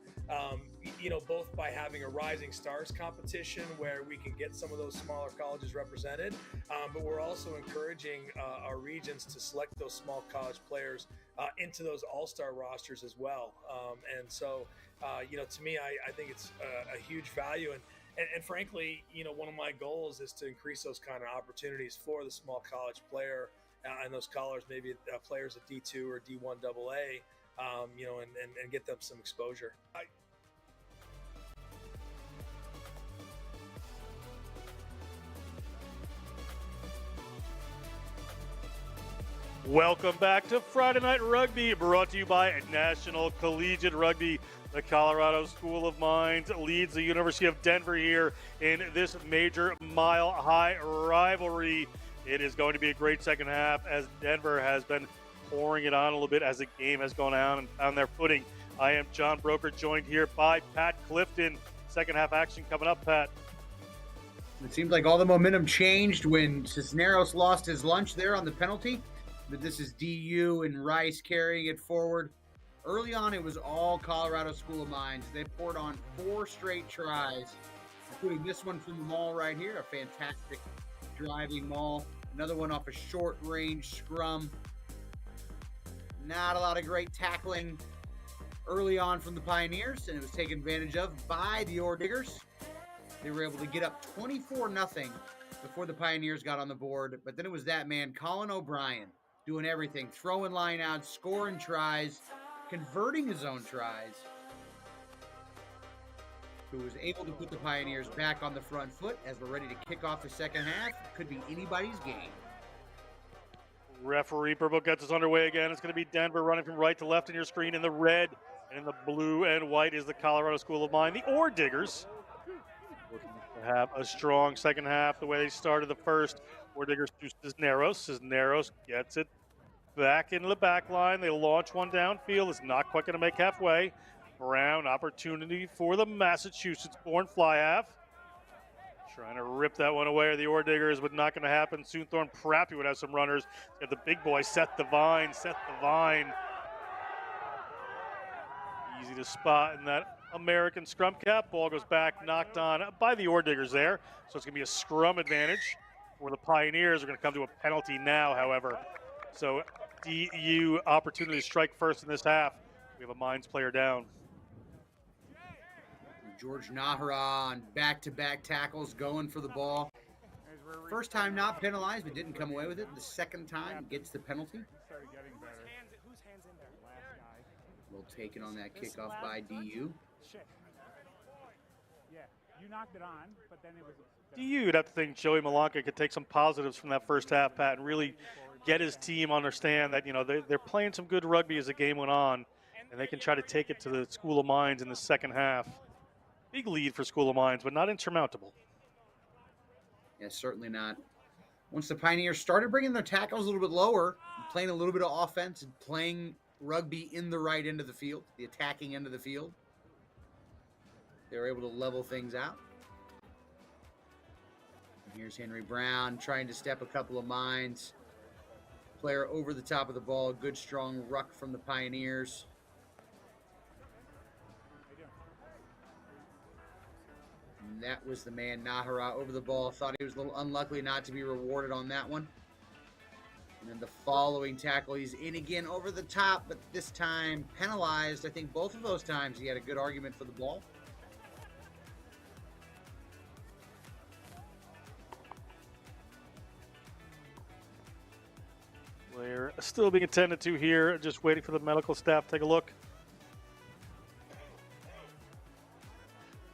both by having a Rising Stars competition where we can get some of those smaller colleges represented, but we're also encouraging our regions to select those small college players into those all-star rosters as well. And so, to me, I think it's a huge value. And frankly, one of my goals is to increase those kind of opportunities for the small college player and those college, maybe players at D2 or D1 AA, and get them some exposure. Welcome back to Friday Night Rugby, brought to you by National Collegiate Rugby. The Colorado School of Mines leads the University of Denver here in this major mile-high rivalry. It is going to be a great second half as Denver has been pouring it on a little bit as the game has gone on and found their footing. I am John Broker, joined here by Pat Clifton. Second half action coming up, Pat. It seemed like all the momentum changed when Cisneros lost his lunch there on the penalty. But this is DU and Rice carrying it forward. Early on, it was all Colorado School of Mines. They poured on 4 straight tries, including this one from the maul right here, a fantastic driving maul. Another one off a short-range scrum. Not a lot of great tackling early on from the Pioneers, and it was taken advantage of by the Ore Diggers. They were able to get up 24-0 before the Pioneers got on the board, but then it was that man, Colin O'Brien, doing everything, throwing lineouts, scoring tries, converting his own tries, who was able to put the Pioneers back on the front foot as we're ready to kick off the second half. Could be anybody's game. Referee Purple gets us underway again. It's going to be Denver running from right to left in your screen in the red, and in the blue and white is the Colorado School of Mine. The Ore Diggers looking to have a strong second half the way they started the first. Ore Diggers to Cisneros. Cisneros gets it back into the back line. They launch one downfield. It's not quite going to make halfway. Brown, opportunity for the Massachusetts-born fly half. Trying to rip that one away, or the Ore Diggers, but not going to happen. Soon Thorne Prappy would have some runners. Got the big boy, Seth Devine. Easy to spot in that American scrum cap. Ball goes back, knocked on by the Ore Diggers there. So it's going to be a scrum advantage for the Pioneers. We're going to come to a penalty now, however. So DU opportunity to strike first in this half. We have a Mines player down. George Nahara on back-to-back tackles going for the ball. First time not penalized, but didn't come away with it. The second time gets the penalty. Well taken on that kickoff by DU. You knocked it on, but then it was. You'd have to think Joey Malanka could take some positives from that first half, Pat, and really get his team understand that, you know, they're playing some good rugby as the game went on, and they can try to take it to the School of Mines in the second half. Big lead for School of Mines, but not insurmountable. Yeah, certainly not. Once the Pioneers started bringing their tackles a little bit lower, playing a little bit of offense and playing rugby in the right end of the field, the attacking end of the field, they were able to level things out. And here's Henry Brown trying to step a couple of Mines. Player over the top of the ball. Good, strong ruck from the Pioneers. And that was the man, Nahara, over the ball. Thought he was a little unlucky not to be rewarded on that one. And then the following tackle, he's in again over the top, but this time penalized. I think both of those times he had a good argument for the ball. Player still being attended to here, just waiting for the medical staff to take a look.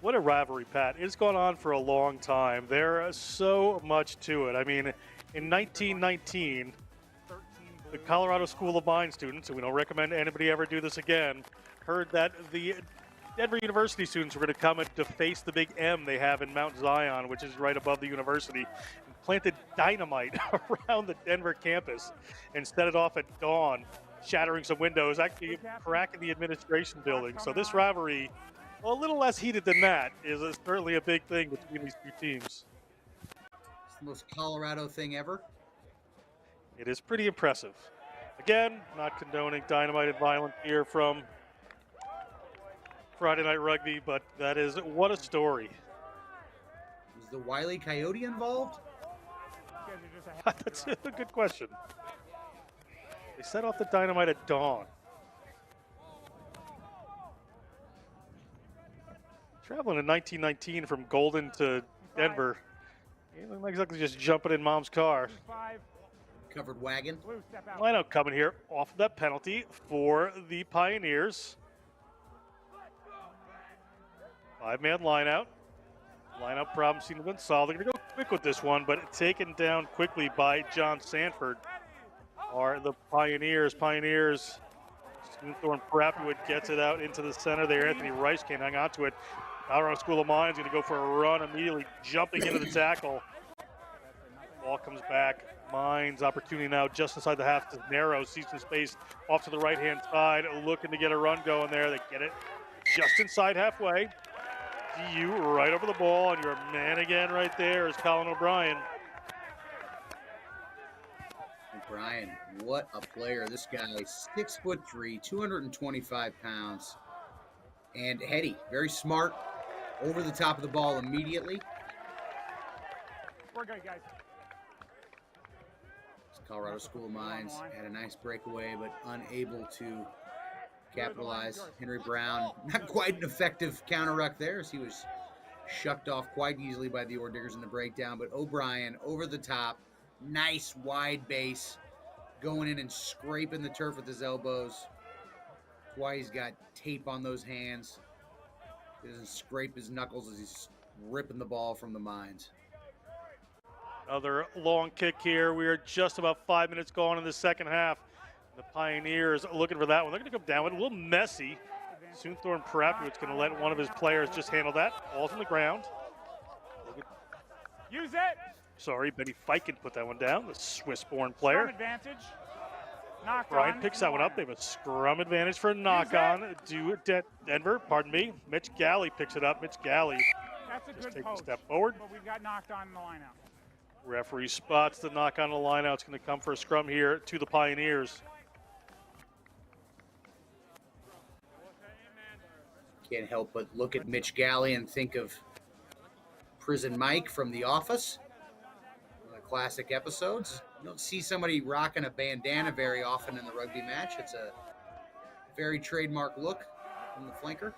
What a rivalry, Pat. It's gone on for a long time. There's so much to it. I mean, in 1919, the Colorado School of Mines students, and we don't recommend anybody ever do this again, heard that the Denver University students were going to come and deface the big M they have in Mount Zion, which is right above the university, and planted dynamite around the Denver campus and set it off at dawn, shattering some windows, actually cracking the administration building. So this rivalry, well, a little less heated than that, is certainly a big thing between these two teams. It's the most Colorado thing ever. It is pretty impressive. Again, not condoning dynamite and violence here from Friday Night Rugby, but that is, what a story. Was the Wile E. Coyote involved? That's a good question. They set off the dynamite at dawn. Traveling in 1919 from Golden to Denver. Not exactly just jumping in mom's car. Covered wagon. Lineout coming here off of that penalty for the Pioneers. 5-man lineout. Lineout problem seemed to have been solved. They're going to go quick with this one, but taken down quickly by John Sanford. are the Pioneers. Pioneers. Thorne Prappwood gets it out into the center there. Anthony Rice can't hang on to it. Colorado School of Mines going to go for a run, immediately jumping into the tackle. Ball comes back. Mines opportunity now just inside the half to narrow. Sees some space off to the right-hand side. Looking to get a run going there. They get it just inside halfway. DU right over the ball, and your man again right there is Colin O'Brien. O'Brien, what a player. This guy, 6'3", 225 pounds. And heady, very smart, over the top of the ball immediately. We're good, guys. Colorado School of Mines had a nice breakaway, but unable to capitalize. Henry Brown, not quite an effective counter ruck there, as he was shucked off quite easily by the Ore-Diggers in the breakdown. But O'Brien over the top, nice wide base, going in and scraping the turf with his elbows. That's why he's got tape on those hands. He doesn't scrape his knuckles as he's ripping the ball from the Mines. Another long kick here. We are just about 5 minutes gone in the second half. The Pioneers looking for that one. They're going to come down with it. A little messy. Soonthorne Prappwood's going to let one of his players just handle that. Ball's on the ground. Use it. Sorry, Benny Fiken put that one down, the Swiss-born player. Scrum advantage. Knock Brian on. picks that one up. They have a scrum advantage for a knock-on to Denver. Pardon me. Mitch Galley picks it up. Mitch Galley That's a just good takes a post. step forward. But we've got knocked on in the lineout. Referee spots the knock on the line out. It's going to come for a scrum here to the Pioneers. Can't help but look at Mitch Galley and think of Prison Mike from The Office, one of the classic episodes. You don't see somebody rocking a bandana very often in the rugby match. It's a very trademark look from the flanker.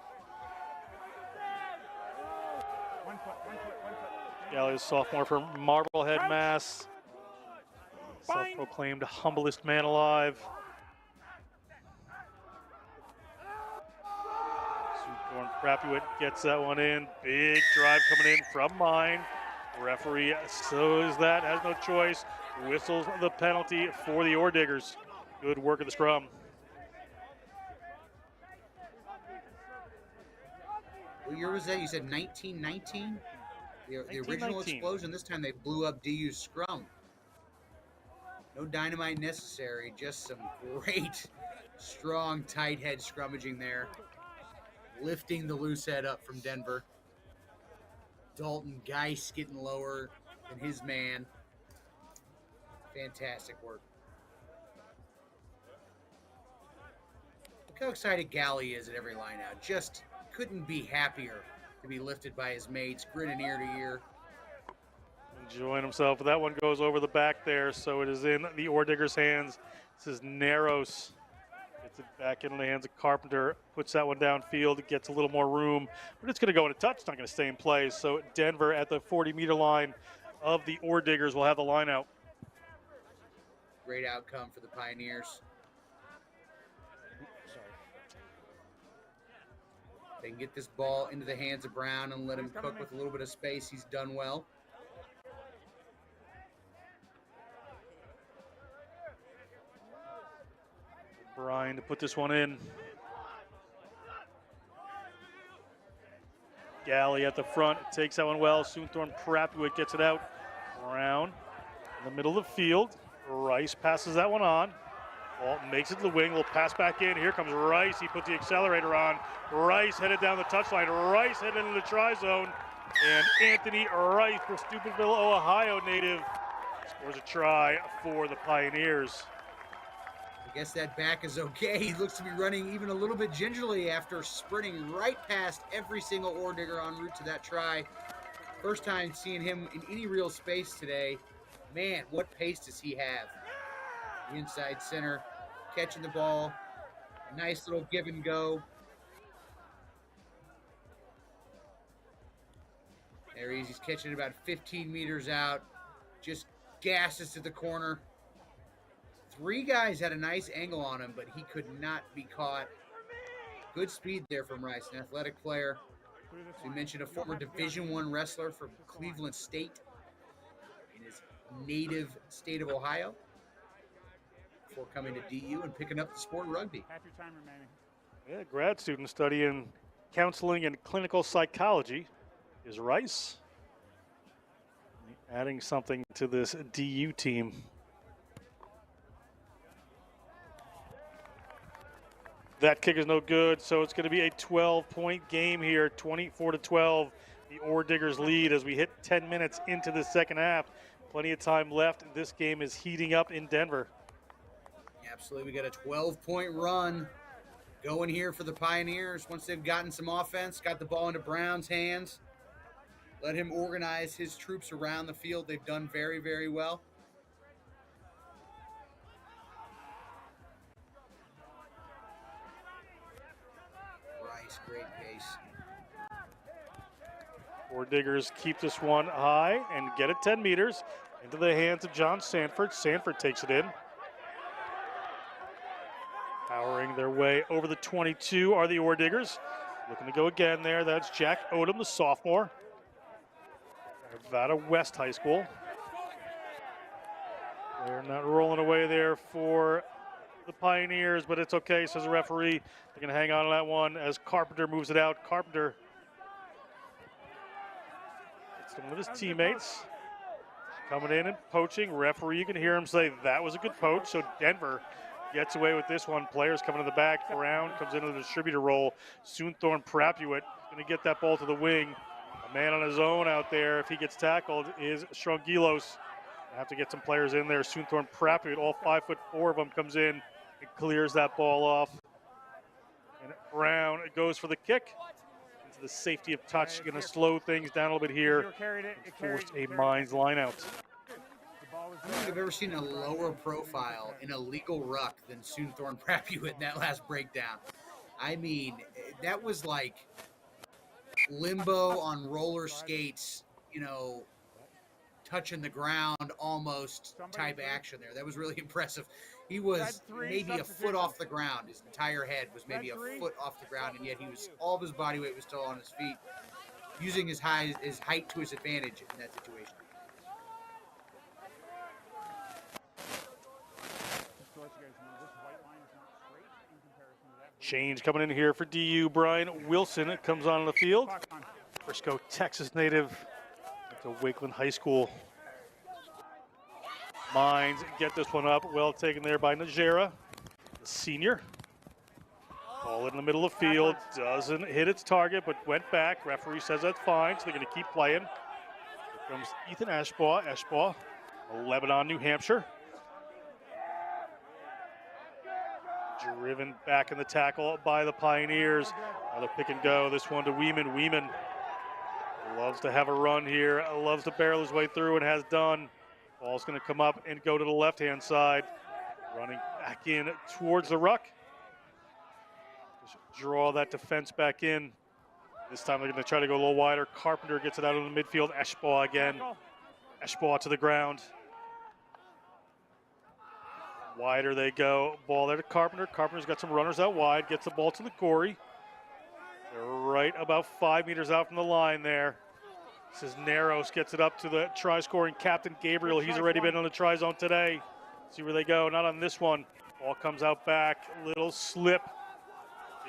One foot. Galley is sophomore from Marblehead, Mass. Self-proclaimed humblest man alive. Soonthorne Prappwood gets that one in. Big drive coming in from Mine. Referee shows that, has no choice. Whistles the penalty for the Ore-Diggers. Good work of the scrum. What year was that? You said 1919? The original 1919. explosion, this time they blew up DU's scrum. No dynamite necessary, just some great, strong, tight head scrummaging there. Lifting the loose head up from Denver. Dalton Geist getting lower than his man. Fantastic work. Look how excited Galley is at every line out. Just couldn't be happier to be lifted by his mates, grinning ear to ear. Enjoying himself. That one goes over the back there, so it is in the Ore-Diggers' hands. This is Narrows. Gets it back into the hands of Carpenter. Puts that one downfield. Gets a little more room, but it's going to go in a touch. It's not going to stay in play. So Denver at the 40-meter line of the Ore-Diggers will have the line out. Great outcome for the Pioneers. They can get this ball into the hands of Brown and let him cook with a little bit of space. He's done well. Brian to put this one in. Galley at the front takes that one well. Soonthorne Prappwood gets it out. Brown in the middle of the field. Rice passes that one on. Ball makes it to the wing. Will pass back in. Here comes Rice. He puts the accelerator on. Rice headed down the touchline. Rice headed into the try zone. And Anthony Rice, the Steubenville, Ohio native, scores a try for the Pioneers. I guess that back is okay. He looks to be running even a little bit gingerly after sprinting right past every single Ore-Digger en route to that try. First time seeing him in any real space today. Man, what pace does he have? The inside center, catching the ball. Nice little give and go. There he is. He's catching it about 15 meters out. Just gasses to the corner. Three guys had a nice angle on him, but he could not be caught. Good speed there from Rice, an athletic player. As we mentioned, a former Division I wrestler from Cleveland State in his native state of Ohio. before coming to DU and picking up the sport of rugby. Half your time remaining. Yeah, grad student studying counseling and clinical psychology is Rice. Adding something to this DU team. That kick is no good, so it's going to be a 12-point game here, 24-12. The Ore Diggers lead as we hit 10 minutes into the second half. Plenty of time left. This game is heating up in Denver. Absolutely. We got a 12-point run going here for the Pioneers once they've gotten some offense, got the ball into Brown's hands. Let him organize his troops around the field. They've done very, very well. Rice, great pace. Ore Diggers keep this one high and get it 10 meters into the hands of John Sanford. Sanford takes it in. Powering their way over the 22 are the Ore Diggers. Looking to go again there. That's Jack Odom, the sophomore. Nevada West High School. They're not rolling away there for the Pioneers, but it's okay, says the referee. They're going to hang on to that one as Carpenter moves it out. Carpenter, it's one of his teammates coming in and poaching. Referee, you can hear him say that was a good poach. So Denver gets away with this one. Players coming to the back. Brown comes into the distributor role. Soonthorne Prapuit going to get that ball to the wing. A man on his own out there, if he gets tackled, is Strongilos. Have to get some players in there. Soonthorne Prapuit, all 5'4" of them, comes in and clears that ball off. And Brown goes for the kick into the safety of touch. Going to slow things down a little bit here. Forced a Mines line out. I don't think I've ever seen a lower profile in a legal ruck than Soonthorne Prapuit in that last breakdown. I mean, that was like limbo on roller skates, you know, touching the ground almost type action there. That was really impressive. He was maybe a foot off the ground. His entire head was maybe a foot off the ground, and yet he was, all of his body weight was still on his feet, using his height to his advantage in that situation. Change coming in here for DU. Brian Wilson comes on the field. Frisco, Texas native to Wakeland High School. Mines get this one up. Well taken there by Najera, the senior. Ball in the middle of the field. Doesn't hit its target, but went back. Referee says that's fine, so they're going to keep playing. Here comes Ethan Ashbaugh. Ashbaugh, Lebanon, New Hampshire. Driven back in the tackle by the Pioneers. Another pick and go. This one to Weeman. Weeman loves to have a run here. Loves to barrel his way through and has done. Ball's going to come up and go to the left-hand side. Running back in towards the ruck. Just draw that defense back in. This time they're going to try to go a little wider. Carpenter gets it out of the midfield. Ashbaugh again. Ashbaugh to the ground. Wider they go. Ball there to Carpenter. Carpenter's got some runners out wide. Gets the ball to Ligori. They're right about 5 meters out from the line there. Cisneros gets it up to the try-scoring captain, Gabriel. He's already been on the try zone today. See where they go. Not on this one. Ball comes out back. Little slip.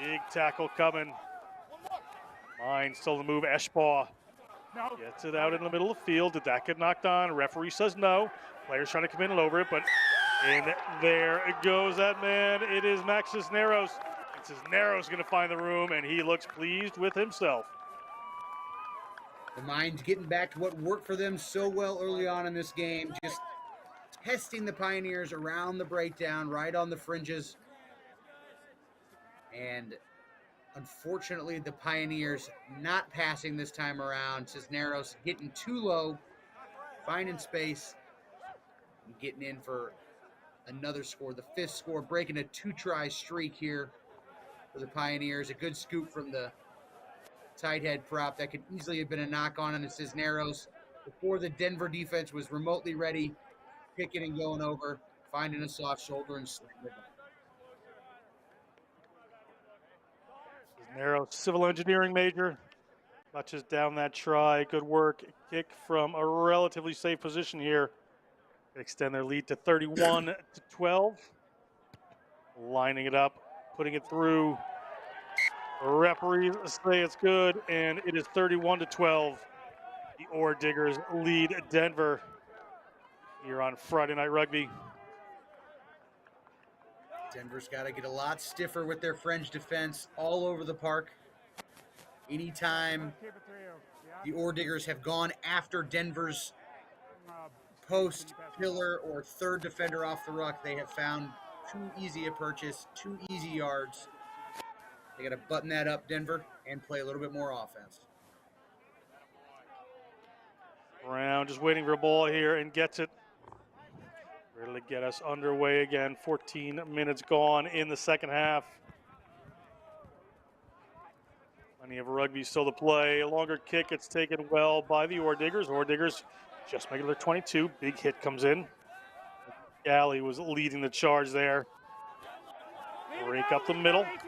Big tackle coming. Mine still the move. Ashbaugh gets it out in the middle of the field. Did that get knocked on? Referee says no. Players trying to come in and over it, but and there goes that man. It is Max Cisneros. And Cisneros going to find the room, and he looks pleased with himself. The Mines getting back to what worked for them so well early on in this game, just testing the Pioneers around the breakdown, right on the fringes. And unfortunately, the Pioneers not passing this time around. Cisneros getting too low, finding space, and getting in for another score, the fifth score, breaking a two-try streak here for the Pioneers. A good scoop from the tight head prop that could easily have been a knock-on the Cisneros before the Denver defense was remotely ready, picking and going over, finding a soft shoulder and slamming it. Cisneros, civil engineering major, touches down that try. Good work. Kick from a relatively safe position here. Extend their lead to 31-12. lining it up, putting it through. Referees say it's good, and it is 31-12. The Ore Diggers lead Denver here on Friday Night Rugby. Denver's got to get a lot stiffer with their fringe defense all over the park. Anytime the Ore Diggers have gone after Denver's post, pillar, or third defender off the ruck, they have found too easy a purchase, too easy yards. They got to button that up, Denver, and play a little bit more offense. Brown just waiting for a ball here and gets it. Ready to get us underway again. 14 minutes gone in the second half. Plenty of rugby still to play. A longer kick. It's taken well by the Ore Diggers. Ore Diggers just making their 22. Big hit comes in. Galley was leading the charge there. Break up the middle. Back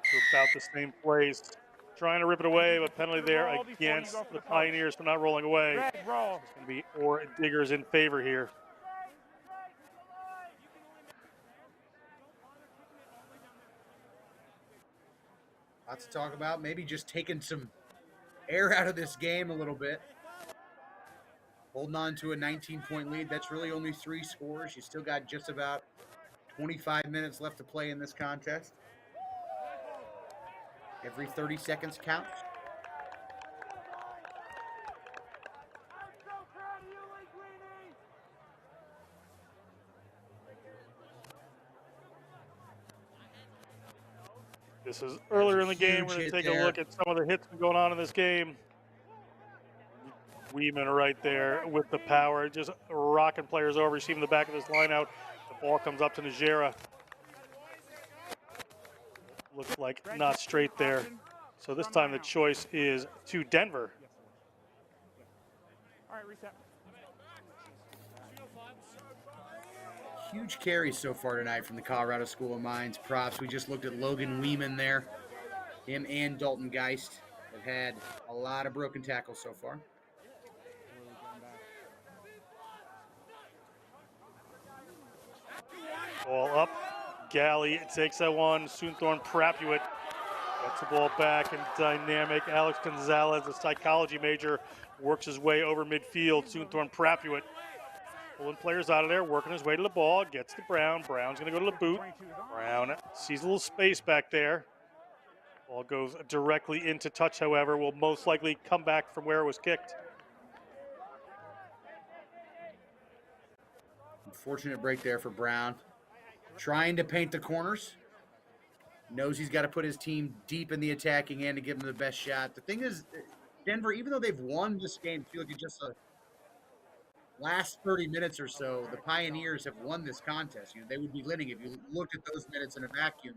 to about the same place. Trying to rip it away, but penalty there against the Pioneers for not rolling away. It's going to be Ore Diggers in favor here. Lots to talk about. Maybe just taking some air out of this game a little bit. Holding on to a 19-point lead. That's really only 3 scores. You still got just about 25 minutes left to play in this contest. Every 30 seconds counts. This is earlier in the game. We're going to take a look at some of the hits going on in this game. Weeman right there with the power, just rocking players over, receiving the back of this line out. The ball comes up to Najera. Looks like not straight there. So this time the choice is to Denver. All right, reset. Huge carries so far tonight from the Colorado School of Mines. Props. We just looked at Logan Weeman there. Him and Dalton Geist have had a lot of broken tackles so far. Ball up. Galley takes that one. Soonthorne Prapuit gets the ball back, and dynamic Alex Gonzalez, a psychology major, works his way over midfield. Soonthorne Prapuit pulling players out of there, working his way to the ball, gets to Brown. Brown's going to go to the boot. Brown sees a little space back there. Ball goes directly into touch, however, will most likely come back from where it was kicked. Unfortunate break there for Brown. Trying to paint the corners. Knows he's got to put his team deep in the attacking end to give him the best shot. The thing is, Denver, even though they've won this game, I feel like it's just the last 30 minutes or so, the Pioneers have won this contest. They would be winning if you looked at those minutes in a vacuum.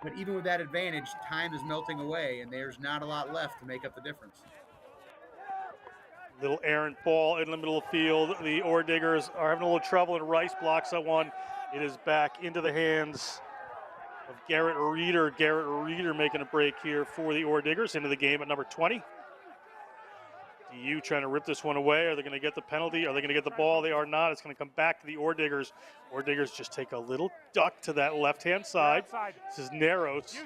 But even with that advantage, time is melting away, and there's not a lot left to make up the difference. Little errant ball in the middle of the field. The Ore Diggers are having a little trouble, and Rice blocks that one. It is back into the hands of Garrett Reeder. Garrett Reeder making a break here for the Ore Diggers into the game at number 20. DU trying to rip this one away. Are they going to get the penalty? Are they going to get the ball? They are not. It's going to come back to the Ore Diggers. Ore Diggers just take a little duck to that left-hand side. This is Narrows.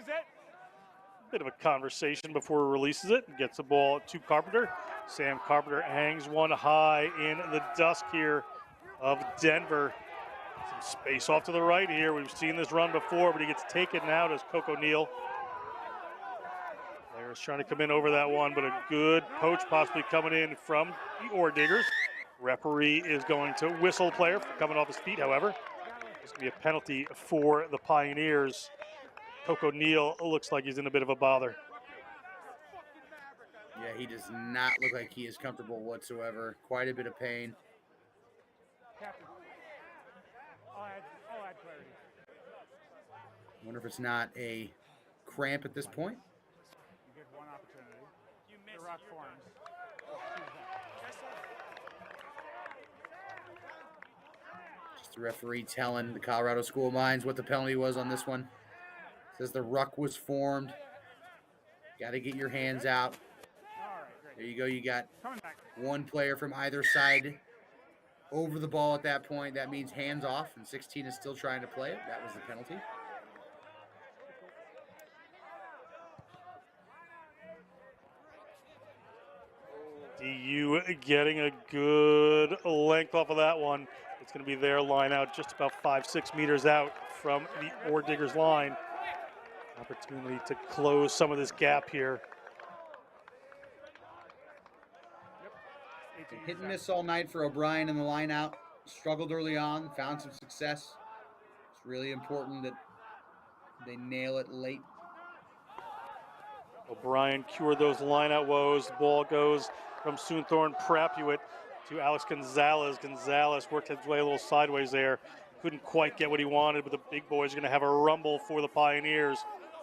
Bit of a conversation before he releases it. Gets the ball to Carpenter. Sam Carpenter hangs one high in the dusk here of Denver. Some space off to the right here. We've seen this run before, but he gets taken out as Coco Neal. Players trying to come in over that one, but a good poach possibly coming in from the Ore Diggers. Referee is going to whistle the player for coming off his feet, however. There's going to be a penalty for the Pioneers. Coco Neal looks like he's in a bit of a bother. Yeah, he does not look like he is comfortable whatsoever. Quite a bit of pain. Captain. I'll add clarity. Wonder if it's not a cramp at this point. You get one opportunity. The rock forms. Just the referee telling the Colorado School of Mines what the penalty was on this one. Says the ruck was formed. Got to get your hands out. There you go. You got one player from either side over the ball at that point. That means hands off, and 16 is still trying to play it. That was the penalty. DU getting a good length off of that one. It's going to be their line out just about 5-6 meters out from the Ore Diggers line. Opportunity to close some of this gap here. Hit and miss all night for O'Brien in the line out. Struggled early on, found some success. It's really important that they nail it late. O'Brien cured those line-out woes. The ball goes from Soonthorne Prapuit to Alex Gonzalez. Gonzalez worked his way a little sideways there. Couldn't quite get what he wanted, but the big boys are going to have a rumble for the Pioneers.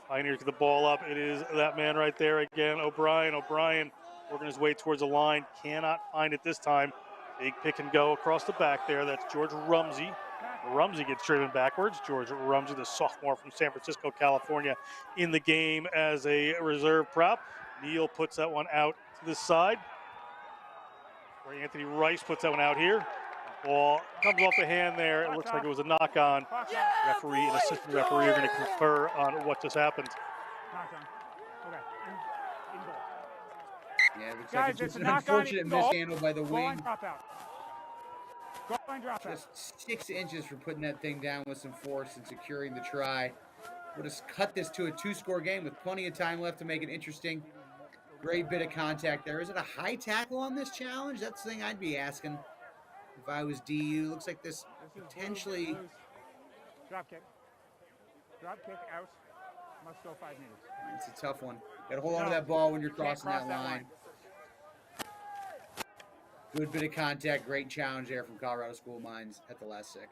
Pioneers get the ball up. It is that man right there again, O'Brien. O'Brien working his way towards the line. Cannot find it this time. Big pick and go across the back there. That's George Rumsey. Rumsey gets driven backwards. George Rumsey, the sophomore from San Francisco, California, in the game as a reserve prop. Neal puts that one out to the side. Where Anthony Rice puts that one out here. Ball comes off the hand there. It looks like it was a knock on. Referee and assistant referee are going to confer on what just happened. Knock on. Okay. In goal. Yeah, it looks Guys, like it's it's just a an knock on. unfortunate Goal. mishandle by the Goal line wing. drop out. Goal line drop out. Just 6 inches for putting that thing down with some force and securing the try. We'll just cut this to a 2-score game with plenty of time left to make it interesting. Great bit of contact there. Is it a high tackle on this challenge? That's the thing I'd be asking if I was DU. Looks like this potentially... Loose. Drop kick. Drop kick out. Must go 5 meters. It's a tough one. Got to hold on to that ball when you're crossing that line. Good bit of contact. Great challenge there from Colorado School of Mines at the last second.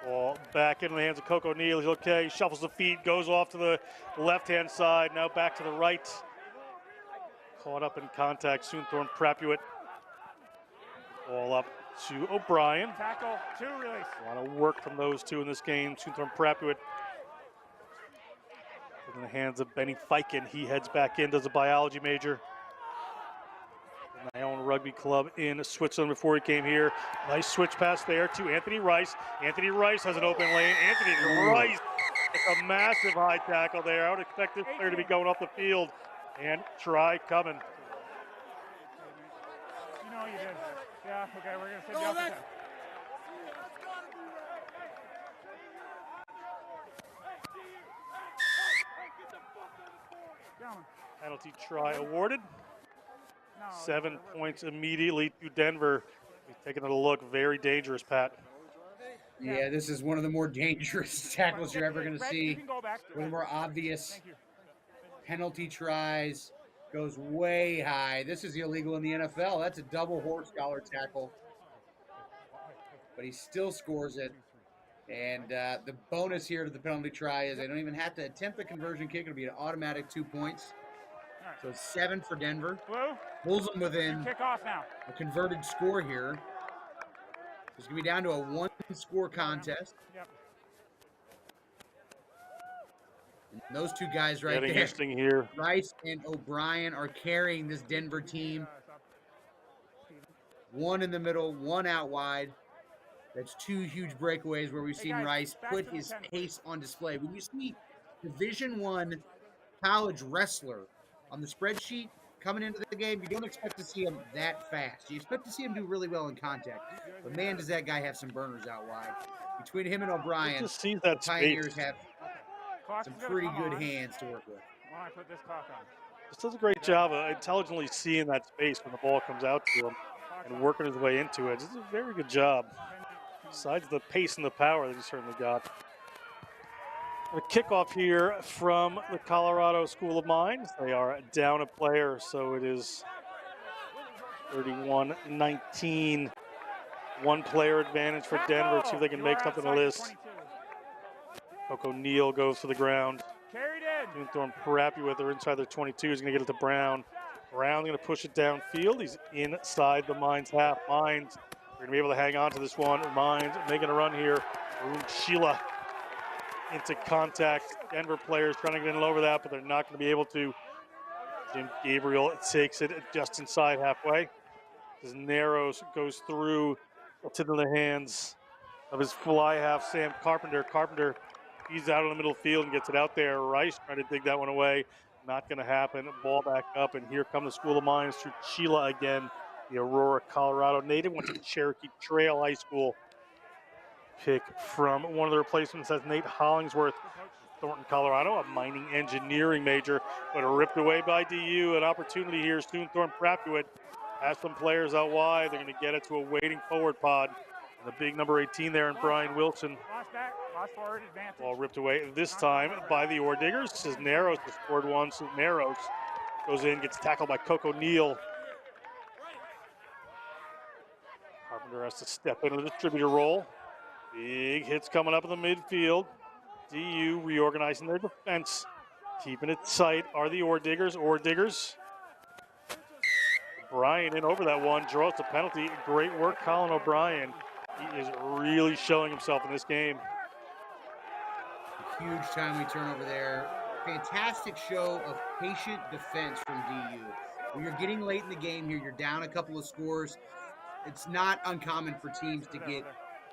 Ball back into the hands of Coco Neal. He's okay. Shuffles the feet. Goes off to the left-hand side. Now back to the right. Caught up in contact. Soonthorne Prapuit. Ball up to O'Brien. Tackle, 2 release. A lot of work from those two in this game. Soonthorne Prapuit in the hands of Benny Fiken. He heads back in, does a biology major. Nyon Rugby Club in Switzerland before he came here. Nice switch pass there to Anthony Rice. Anthony Rice has an open lane. Anthony Rice, it's a massive high tackle there. I would expect this player to be going off the field. And try coming. You know you did. Yeah, okay, we're going to sit down. Penalty try awarded. No, 7 points immediately to Denver. He's taking a look. Very dangerous, Pat. Yeah, this is one of the more dangerous tackles you're ever going to see. One of the more obvious penalty tries. Goes way high. This is illegal in the NFL. That's a double horse collar tackle. But he still scores it. And the bonus here to the penalty try is they don't even have to attempt the conversion kick. It'll be an automatic 2 points. So 7 for Denver. Pulls them within kick off now. A converted score here. It's going to be down to a 1-score contest. Yep. And those two guys right Getting there, interesting here. Rice and O'Brien, are carrying this Denver team. One in the middle, one out wide. That's 2 huge breakaways where we've seen Rice put his pace on display. When you see Division I college wrestler on the spreadsheet coming into the game, you don't expect to see him that fast. You expect to see him do really well in contact. But man, does that guy have some burners out wide. Between him and O'Brien, Just sees that the Pioneers space. have some pretty good hands to work with. When I put this clock on. Just does a great job of intelligently seeing that space when the ball comes out to him and working his way into it. Just a very good job. Besides the pace and the power that he certainly got. A kickoff here from the Colorado School of Mines. They are down a player, so it is 31-19. 1 player advantage for Denver. See if they can make something of this. Coco Neal goes to the ground. Carried in. Soonthorne Prapuit, they're inside their 22. He's going to get it to Brown. Brown's going to push it downfield. He's inside the Mines half. Mines, we're going to be able to hang on to this one. Mines making a run here. Sheila into contact. Denver players trying to get in over that, but they're not going to be able to. Jim Gabriel takes it just inside halfway. Cisneros goes through to the hands of his fly half, Sam Carpenter. Carpenter, he's out in the middle of the field and gets it out there. Rice trying to dig that one away. Not going to happen. Ball back up, and here come the School of Mines through Sheila again. The Aurora, Colorado native went to Cherokee Trail High School. Pick from one of the replacements as Nate Hollingsworth, Thornton, Colorado, a mining engineering major, but ripped away by DU. An opportunity here soon. Thornton Prapuit has some players out wide. They're going to get it to a waiting forward pod. And the big number 18 there, and Brian Wilson. Ball ripped away this time by the Ore Diggers. Cisneros has scored one. Cisneros goes in, gets tackled by Coco Neal. Carpenter has to step into the distributor role. Big hits coming up in the midfield. DU reorganizing their defense. Keeping it tight are the Ore Diggers. Ore Diggers. O'Brien in over that one. Draws the penalty. Great work, Colin O'Brien. He is really showing himself in this game. Huge timely turnover there. Fantastic show of patient defense from DU. When you're getting late in the game here, you're down a couple of scores. It's not uncommon for teams to get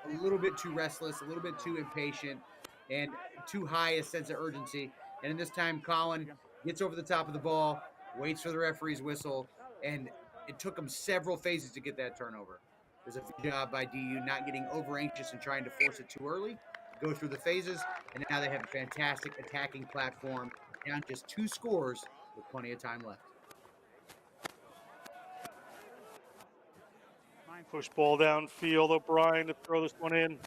a little bit too restless, a little bit too impatient, and too high a sense of urgency. And in this time, Colin gets over the top of the ball, waits for the referee's whistle, and it took him several phases to get that turnover. There's a good job by DU not getting over anxious and trying to force it too early, go through the phases, and now they have a fantastic attacking platform, down just 2 scores with plenty of time left. Push ball downfield. O'Brien to throw this one in.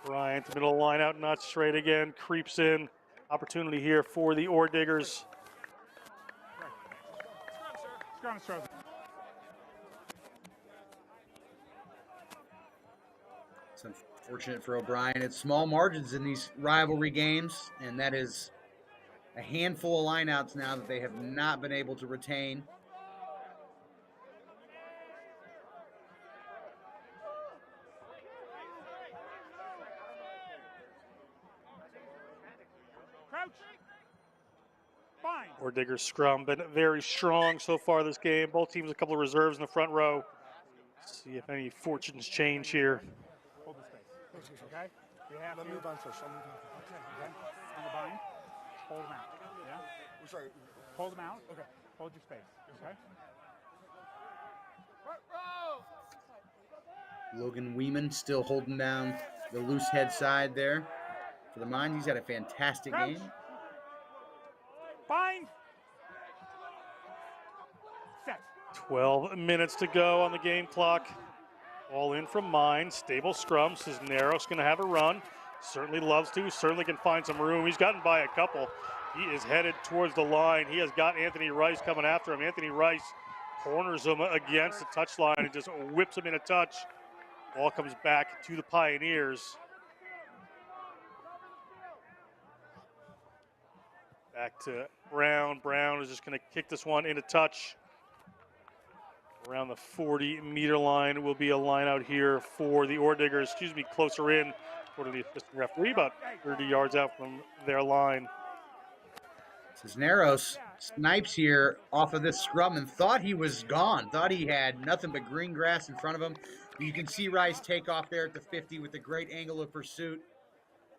Bryant, the middle of the line out, not straight again, creeps in. Opportunity here for the Ore Diggers. It's unfortunate for O'Brien. It's small margins in these rivalry games, and that is a handful of lineouts now that they have not been able to retain. Ore Diggers scrum been very strong so far this game. Both teams a couple of reserves in the front row. See if any fortunes change here. Hold the space. Okay? We have to move on first. Okay. On the bind. Hold them out. Yeah? I'm sorry. Hold them out. Okay. Hold your space. Okay? Logan Weeman still holding down the loose head side there for the Mines. He's had a fantastic game. Bind. Set. 12 minutes to go on the game clock. All in from Mines. Stable scrum. Cisneros going to have a run. Certainly loves to. Certainly can find some room. He's gotten by a couple. He is headed towards the line. He has got Anthony Rice coming after him. Anthony Rice corners him against the touchline and just whips him in a touch. Ball comes back to the Pioneers. Back to Brown. Brown is just going to kick this one into touch. Around the 40-meter line will be a line out here for the Ore Diggers. Excuse me, closer in, according to the assistant referee, about 30 yards out from their line. Cisneros snipes here off of this scrum and thought he was gone. Thought he had nothing but green grass in front of him. You can see Rice take off there at the 50 with a great angle of pursuit.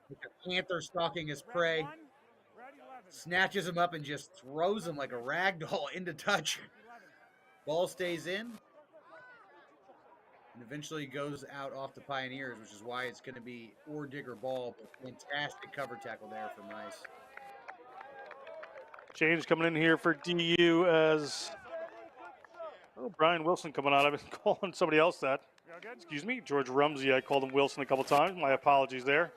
With the Panther stalking his prey. Snatches him up and just throws him like a rag doll into touch. Ball stays in. And eventually goes out off the Pioneers, which is why it's going to be Ore Digger ball. But fantastic cover tackle there from Rice. Change coming in here for DU as Brian Wilson coming out. I've been calling somebody else that. Excuse me, George Rumsey. I called him Wilson a couple times. My apologies there.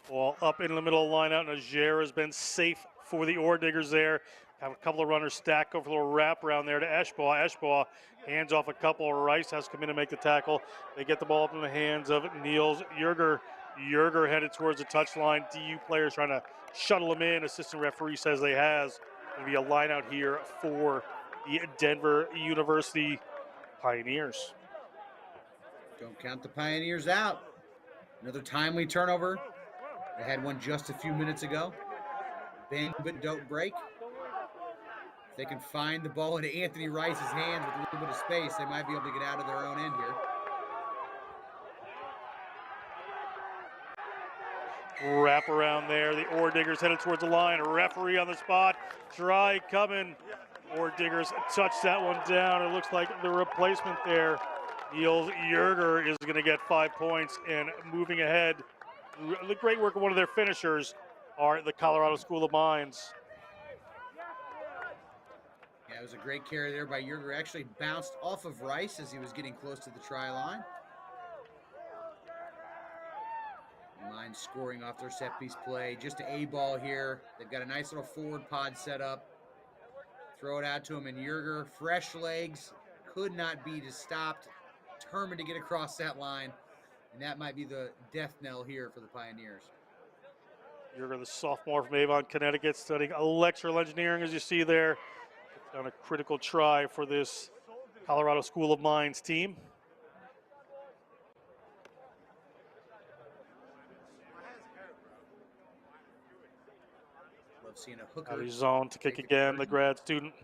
Ball up in the middle of the line out. Najer has been safe for the Ore Diggers there. Have a couple of runners stacked over a little wrap around there to Eschbaugh. Eschbaugh hands off a couple. Rice has to come in to make the tackle. They get the ball up in the hands of Niels Yerger. Yerger headed towards the touchline. DU players trying to shuttle him in. Assistant referee says they has Going to be a line out here for the Denver University Pioneers. Don't count the Pioneers out. Another timely turnover. They had one just a few minutes ago. Bend but don't break. If they can find the ball into Anthony Rice's hands with a little bit of space, they might be able to get out of their own end here. Wrap around there. The Ore Diggers headed towards the line. A referee on the spot. Try coming. Ore Diggers touch that one down. It looks like the replacement there, Niels Yerger, is going to get 5 points and moving ahead. The great work of one of their finishers are the Colorado School of Mines. Yeah, it was a great carry there by Yerger. Actually bounced off of Rice as he was getting close to the try line. Mines scoring off their set piece play. Just an A ball here. They've got a nice little forward pod set up. Throw it out to him, and Yerger, fresh legs, could not be stopped. Determined to get across that line, and that might be the death knell here for the Pioneers. Yerger, the sophomore from Avon, Connecticut, studying electrical engineering, as you see there. On a critical try for this Colorado School of Mines team. Love seeing a hooker. Out of his zone to kick again, the grad student.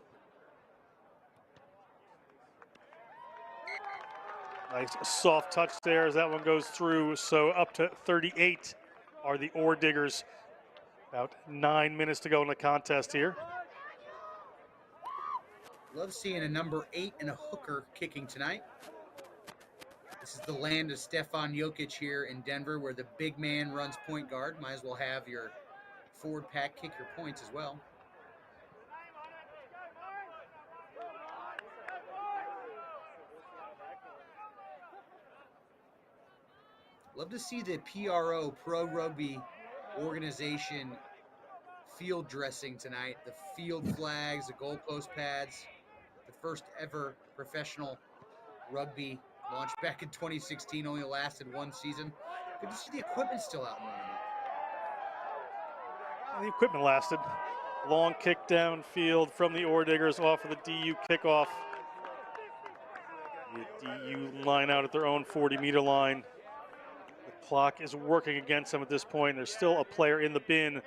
Nice soft touch there as that one goes through. So up to 38 are the Ore Diggers. About 9 minutes to go in the contest here. Love seeing a number 8 and a hooker kicking tonight. This is the land of Stefan Jokic here in Denver, where the big man runs point guard. Might as well have your forward pack kick your points as well. Love to see the PRO, Pro Rugby organization, field dressing tonight. The field flags, the goalpost pads. The first ever professional rugby launched back in 2016, only lasted one season. Good to see the equipment still out and running. The equipment lasted. Long kick downfield from the Ore Diggers off of the DU kickoff. The DU line out at their own 40-meter line. The clock is working against them at this point. There's still a player in the bin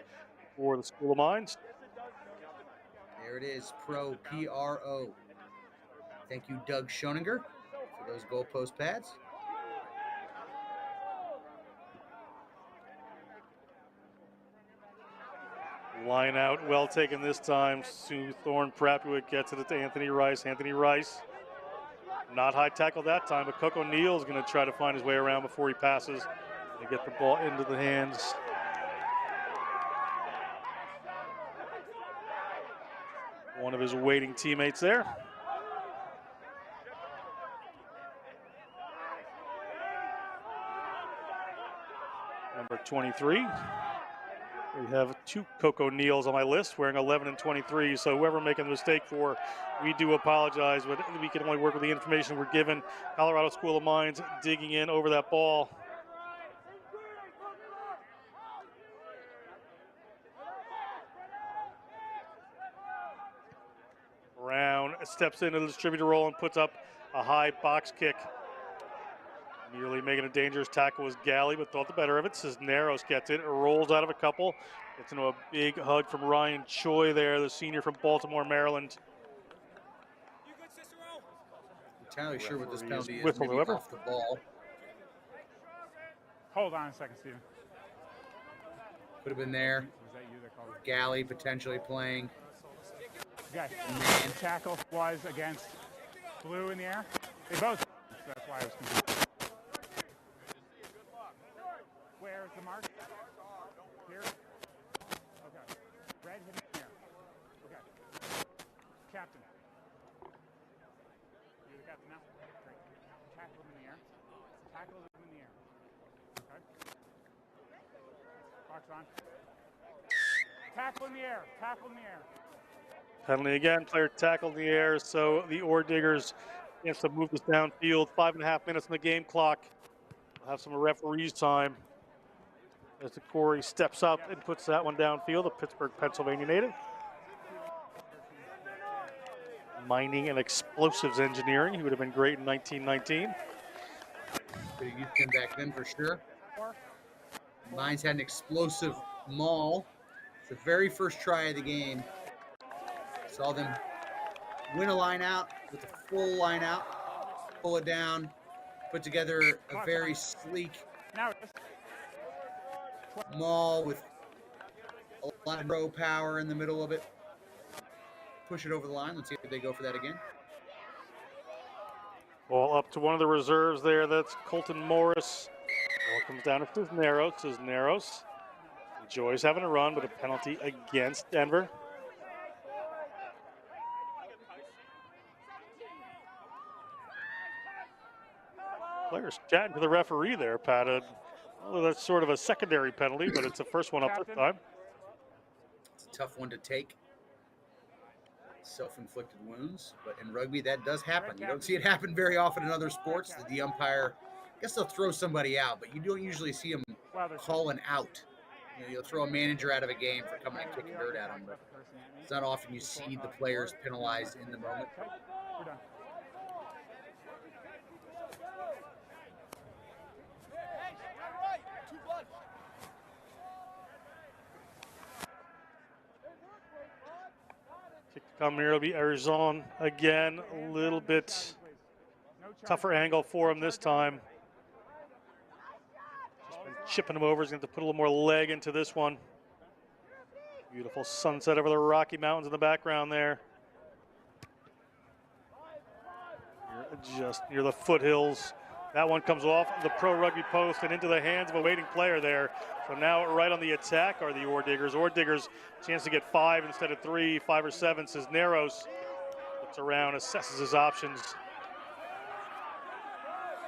for the School of Mines. There it is, Pro PRO. Thank you, Doug Schoninger, for those goalpost pads. Line out, well taken this time. Sue Thorne Prapuit gets it to Anthony Rice. Anthony Rice, not high tackle that time, but Coco Neal is going to try to find his way around before he passes and get the ball into the hands. One of his waiting teammates there. Number 23. We have 2 Coco Neals on my list wearing 11 and 23, so whoever I'm making the mistake for, we do apologize, but we can only work with the information we're given. Colorado School of Mines digging in over that ball. Brown steps into the distributor role and puts up a high box kick. Nearly making a dangerous tackle was Galley, but thought the better of it. Cisneros gets it, rolls out of a couple. Gets into a big hug from Ryan Choi there, the senior from Baltimore, Maryland. Entirely sure what this penalty is. Whistle, Maybe whoever. off the ball. Hold on a second, Steven. Could have been there. Was that you that called it? Galley potentially playing. Okay. Man. The tackle was against blue in the air. They both. So that's why I was confused. Where's the mark? Here? Okay. Red hit in the air. Okay. Captain. You're the captain now? Great. Tackle him in the air. Tackle him in the air. Okay. Box on. Tackle in the air. Tackle in the air. Penalty again, player tackled in the air, so the Ore Diggers have to move this downfield. 5.5 minutes on the game clock. We'll have some referees time as the Corey steps up and puts that one downfield, the Pittsburgh, Pennsylvania native. mining and explosives engineering. He would have been great in 1919. Could have used him back then for sure. Mines had an explosive maul. It's the very first try of the game. Saw them win a line out with a full line out, pull it down, put together a very sleek maul with a lot of row power in the middle of it. Push it over the line. Let's see if they go for that again. Ball up to one of the reserves there. That's Colton Morris. Ball comes down to Cisneros. Cisneros enjoys having a run, but a penalty against Denver. Players chatting to the referee there, Pat. Well, that's sort of a secondary penalty, but it's the first one up this time. It's a tough one to take. Self-inflicted wounds, but in rugby that does happen. You don't see it happen very often in other sports. The umpire, I guess they'll throw somebody out, but you don't usually see them call an out. You know, you'll throw a manager out of a game for coming and kicking dirt at them, but it's not often you see the players penalized in the moment. Kick to come here will be Arizona again. A little bit tougher angle for him this time. Just been chipping him over. He's going to have to put a little more leg into this one. Beautiful sunset over the Rocky Mountains in the background there. You're just near the foothills. That one comes off the pro rugby post and into the hands of a waiting player there. So now right on the attack are the Ore Diggers. Ore Diggers, chance to get 5 instead of 3, 5 or 7. Cisneros looks around, assesses his options.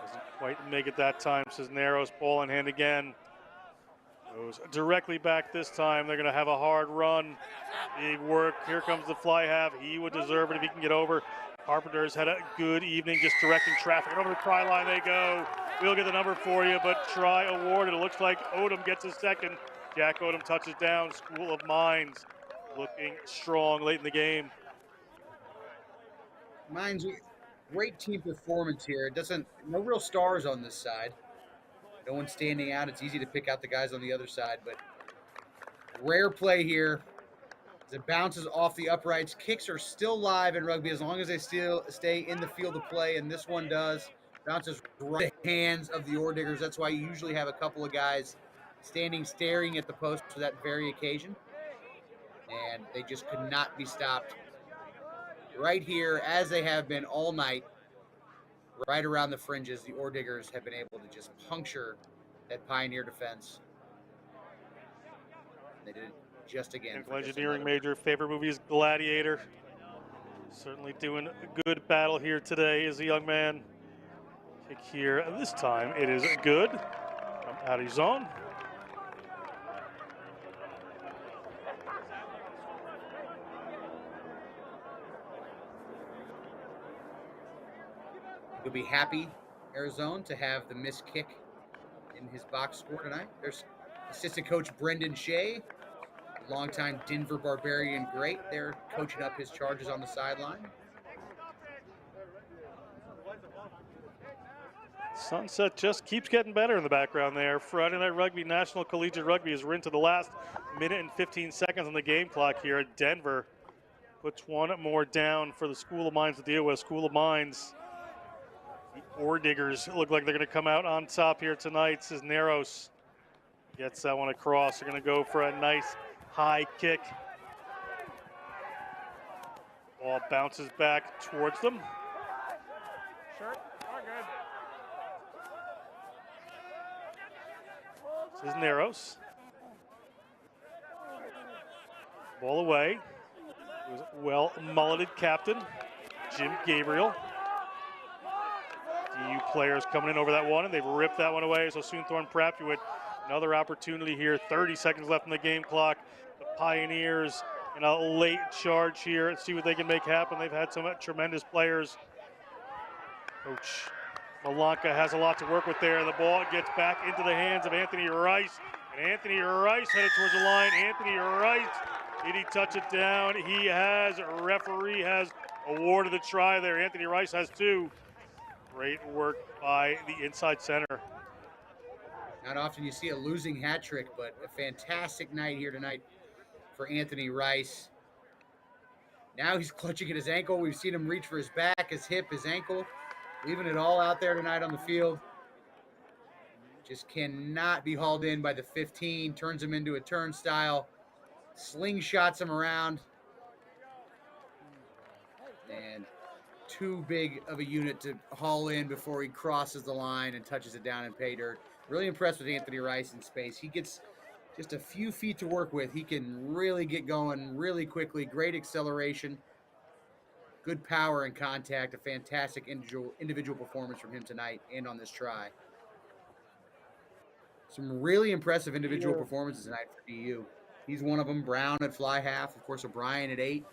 Doesn't quite make it that time. Cisneros, ball in hand again. Goes directly back this time. They're going to have a hard run. Big work. Here comes the fly half. He would deserve it if he can get over. Carpenter's had a good evening just directing traffic. And over the try line they go. We'll get the number for you, but try awarded. It looks like Odom gets his second. Jack Odom touches down. School of Mines looking strong late in the game. Mines, great team performance here. No real stars on this side. No one standing out. It's easy to pick out the guys on the other side, but rare play here. As it bounces off the uprights. Kicks are still live in rugby as long as they still stay in the field of play, and this one does. Bounces right in the hands of the Ore Diggers. That's why you usually have a couple of guys standing, staring at the post for that very occasion. And they just could not be stopped right here, as they have been all night. Right around the fringes, the Ore Diggers have been able to just puncture that Pioneer defense. They did it just again. Engineering major. Favorite movie is Gladiator. Certainly doing a good battle here today as a young man. Kick here. This time it is good from Arizona. You'll be happy, Arizona, to have the missed kick in his box score tonight. There's assistant coach Brendan Shea, longtime Denver Barbarian great. They're coaching up his charges on the sideline. Sunset just keeps getting better in the background there. Friday Night Rugby, National Collegiate Rugby is into the last minute and 15 seconds on the game clock here at Denver. Puts one more down for the School of Mines to deal with. School of Mines. The Ore Diggers look like they're going to come out on top here tonight. Cisneros gets that one across. They're going to go for a nice high kick. Ball bounces back towards them. Sure, all good. Cisneros. Ball away. It was a well-mulleted captain, Jim Gabriel. DU players coming in over that one, and they've ripped that one away. So Soonthorne Pratt with another opportunity here. 30 seconds left in the game clock. The Pioneers in a late charge here. Let's see what they can make happen. They've had some tremendous players. Coach Malanka has a lot to work with there. The ball gets back into the hands of Anthony Rice. And Anthony Rice headed towards the line. Anthony Rice, did he touch it down? He has. Referee has awarded the try there. Anthony Rice has 2. Great work by the inside center. Not often you see a losing hat trick, but a fantastic night here tonight for Anthony Rice. Now he's clutching at his ankle. We've seen him reach for his back, his hip, his ankle, leaving it all out there tonight on the field. Just cannot be hauled in by the 15. Turns him into a turnstile. Slingshots him around. And too big of a unit to haul in before he crosses the line and touches it down in pay dirt. Really impressed with Anthony Rice in space. He gets just a few feet to work with. He can really get going really quickly. Great acceleration. Good power and contact. A fantastic individual performance from him tonight and on this try. Some really impressive individual performances tonight for DU. He's one of them. Brown at fly half. Of course, O'Brien at 8.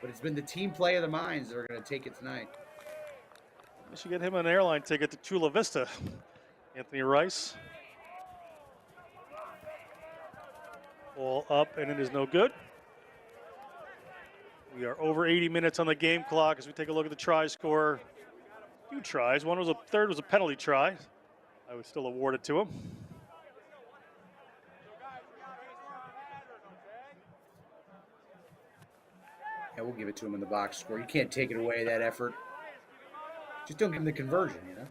But it's been the team play of the minds that are going to take it tonight. We should get him an airline ticket to Chula Vista. Anthony Rice. Ball up, and it is no good. We are over 80 minutes on the game clock as we take a look at the try score. 2 tries. Third was a penalty try. I was still awarded to him. Yeah, we'll give it to him in the box score. You can't take it away, that effort. Just don't give him the conversion, you know?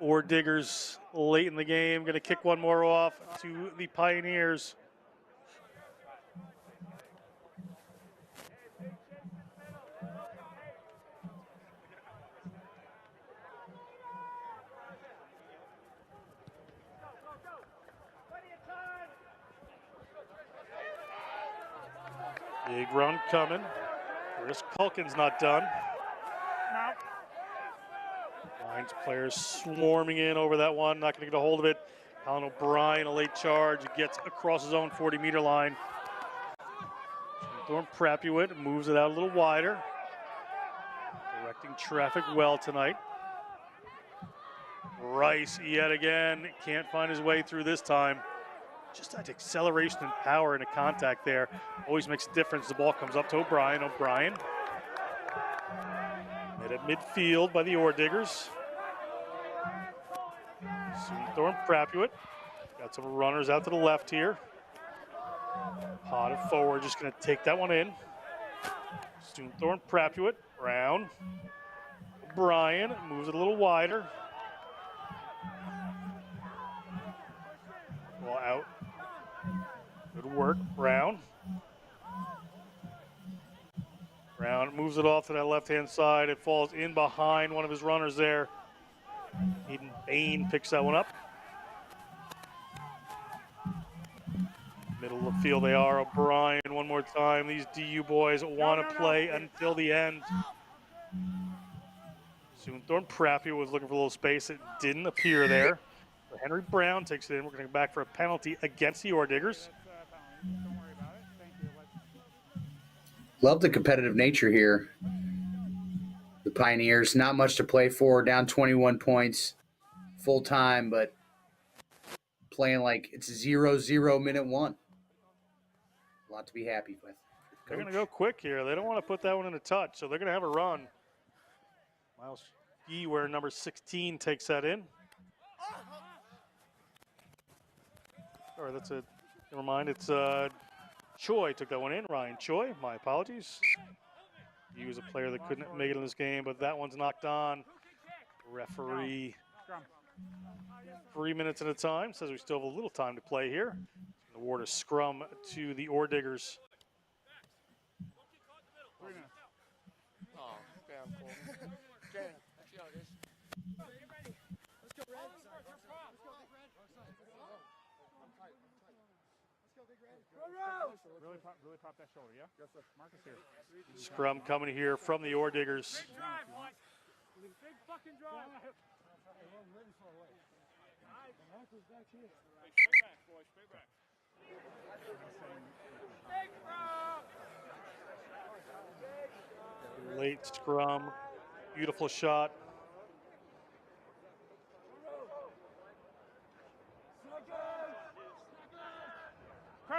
Ore Diggers late in the game. Going to kick one more off to the Pioneers. Big run coming. Chris Culkin's not done. Lions players swarming in over that one. Not going to get a hold of it. Alan O'Brien, a late charge. Gets across his own 40-meter line. Thorne Prapuit moves it out a little wider. Directing traffic well tonight. Rice yet again. Can't find his way through this time. Just that acceleration and power and a contact there always makes a difference. The ball comes up to O'Brien. O'Brien met at midfield by the Ore Diggers. Thorne Prapuit got some runners out to the left here. Potted forward, just going to take that one in. Thorne Prapuit, Brown. O'Brien moves it a little wider. Ball out. Good work, Brown. Brown moves it off to that left-hand side. It falls in behind one of his runners there. Eden Bain picks that one up. Middle of the field they are. O'Brien one more time. These DU boys want to play until the end. Thorne Prapuit was looking for a little space. It didn't appear there. So Henry Brown takes it in. We're going to go back for a penalty against the Ore Diggers. Love the competitive nature here. The Pioneers, not much to play for, down 21 points full time, but playing like it's 0-0 minute 1. A lot to be happy with. They're going to go quick here. They don't want to put that one in a touch, so they're going to have a run. Miles Gee, where number 16 takes that in. Or that's a, never mind, it's Choi took that one in. Ryan Choi, my apologies. He was a player that couldn't make it in this game, but that one's knocked on. Referee, 3 minutes at a time, says we still have a little time to play here. Award a scrum to the Ore Diggers. Really pop that shoulder, yeah? Yes, sir. Marcus here. Scrum coming here from the Ore Diggers. Big fucking drive. Late scrum, beautiful shot.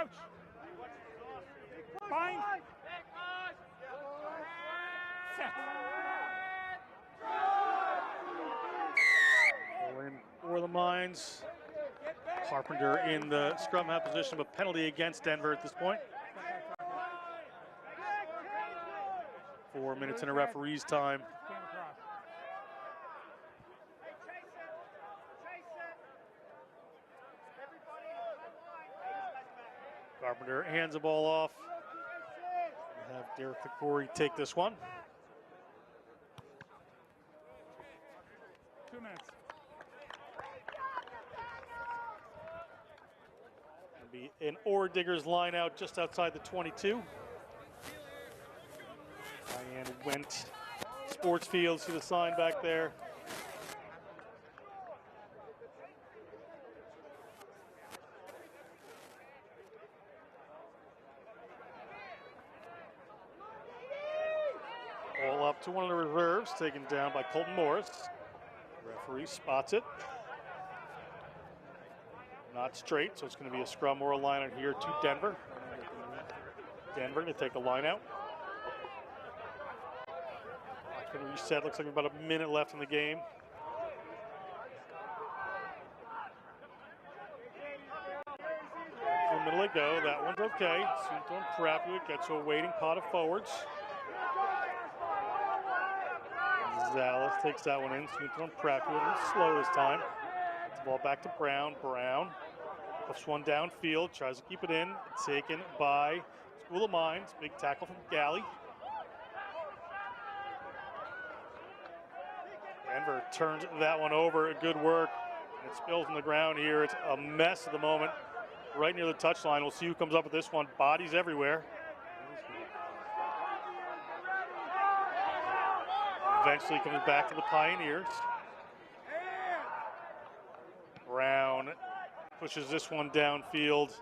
Crouch. Bind. Set. In for the Mines. Carpenter in the scrum half position, but penalty against Denver at this point. 4 minutes in a referee's time. Stand across. Carpenter hands the ball off. We'll have Derek Thakori take this one. 2 minutes. It'll be an Ore Diggers line out just outside the 22. Diane Went Sports Field, see the sign back there. Ball up to one of the reserves, taken down by Colton Morris. Referee spots it. Not straight, so it's going to be a scrum or a line out here to Denver. Denver to take a line out. Watch been reset. Looks like about a minute left in the game. In the middle they go. That one's okay. Sunton Prapuit gets to a waiting pot of forwards. Zales takes that one in. Sunton Prapuit a little slow this time. Gets the ball back to Brown. Brown puts one downfield. Tries to keep it in. Taken by School of Mines. Big tackle from Galley. Denver turns that one over. Good work. It spills on the ground here. It's a mess at the moment. Right near the touchline. We'll see who comes up with this one. Bodies everywhere. Eventually comes back to the Pioneers. Brown pushes this one downfield.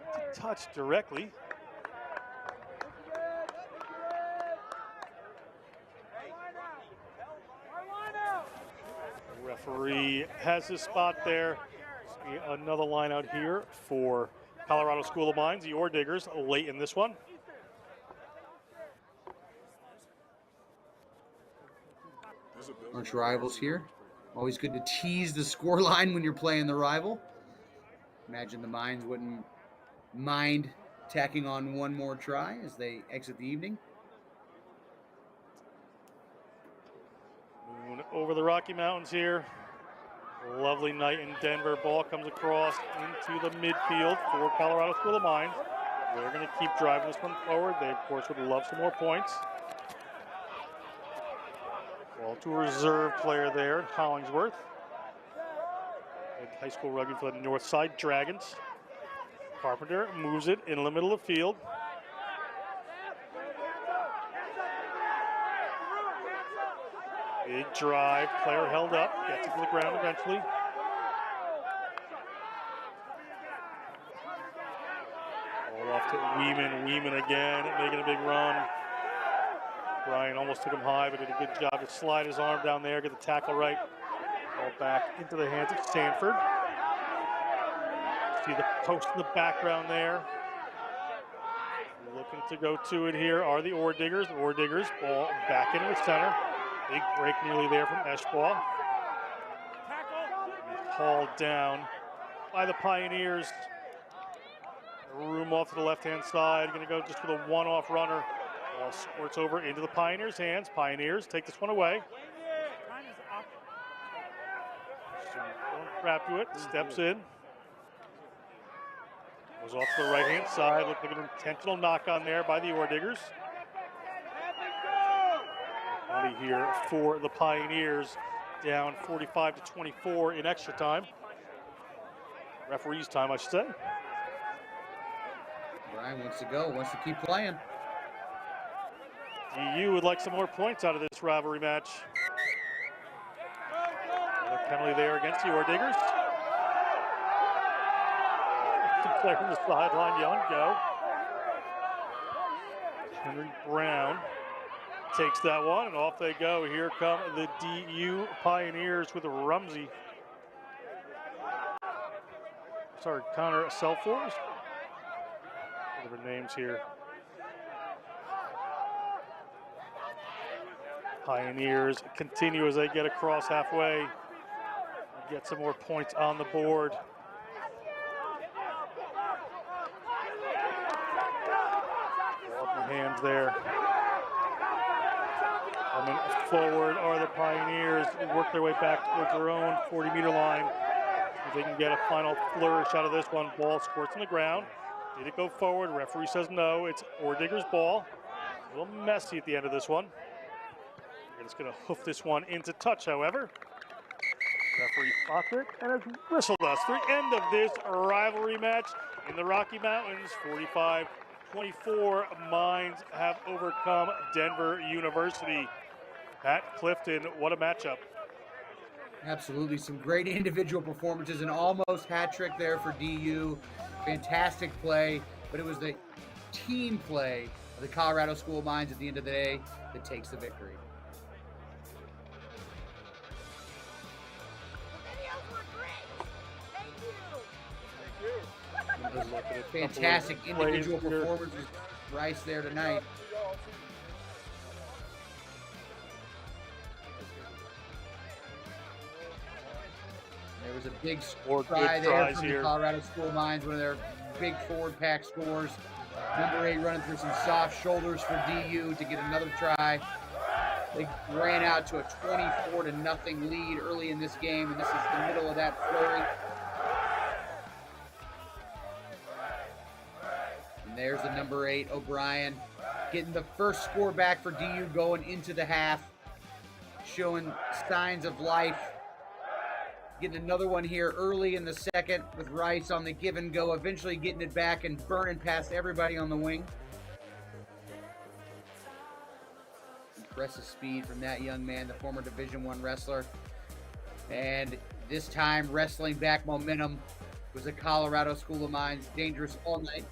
It's a touch directly. The referee has his spot there. Another line out here for Colorado School of Mines, the Ore Diggers, late in this one. Arch rivals here. Always good to tease the score line when you're playing the rival. Imagine the Mines wouldn't mind tacking on one more try as they exit the evening. Moving over the Rocky Mountains here. Lovely night in Denver. Ball comes across into the midfield for Colorado School of Mines. They're going to keep driving this one forward. They, of course, would love some more points. Ball to a reserve player there in Hollingsworth. High school rugby for the Northside Dragons. Carpenter moves it in the middle of the field. Big drive, player held up, gets it to the ground eventually. Ball off to Weeman again, making a big run. Brian almost took him high, but did a good job to slide his arm down there, get the tackle right. Ball back into the hands of Stanford. See the post in the background there. Looking to go to it here are the Ore Diggers. The Ore Diggers, ball back into the center. Big break nearly there from Eschball. Hauled down by the Pioneers. Room off to the left-hand side. Going to go just for the one-off runner. Ball squirts over into the Pioneers' hands. Pioneers take this one away. Prapuit steps in. Goes off to the right-hand side. Looked like an intentional knock on there by the Ore Diggers. Here for the Pioneers, down 45-24 in extra time. Referee's time, I should say. Brian wants to go, wants to keep playing. DU would like some more points out of this rivalry match. Another penalty there against the Ore Diggers. The player on the sideline yelling go. Henry Brown takes that one, and off they go. Here come the DU Pioneers with Rumsey. Sorry, Connor Selfors. Look at their names here. Pioneers continue as they get across halfway. Get some more points on the board. Walking hands there. Coming forward are the Pioneers. Work their way back towards their own 40-meter line. If they can get a final flourish out of this one. Ball squirts on the ground. Did it go forward? Referee says no. It's Ordigger's ball. A little messy at the end of this one. They're just going to hoof this one into touch, however. Referee spots it and has whistled us for the end of this rivalry match in the Rocky Mountains. 45-24, Mines have overcome Denver University. Pat Clifton, what a matchup. Absolutely, some great individual performances, an almost hat trick there for DU. Fantastic play, but it was the team play of the Colorado School of Mines at the end of the day that takes the victory. Fantastic individual performances, Rice there tonight. There was a big try there from the Colorado School of Mines, one of their big forward pack scores. Number 8 running through some soft shoulders for DU to get another try. They ran out to a 24-0 lead early in this game, and this is the middle of that flurry. And there's the number 8, O'Brien, getting the first score back for DU going into the half, showing signs of life. Getting another one here early in the second with Rice on the give and go, eventually getting it back and burning past everybody on the wing. Impressive speed from that young man, the former Division I wrestler. And this time, wrestling back momentum was the Colorado School of Mines. Dangerous all night.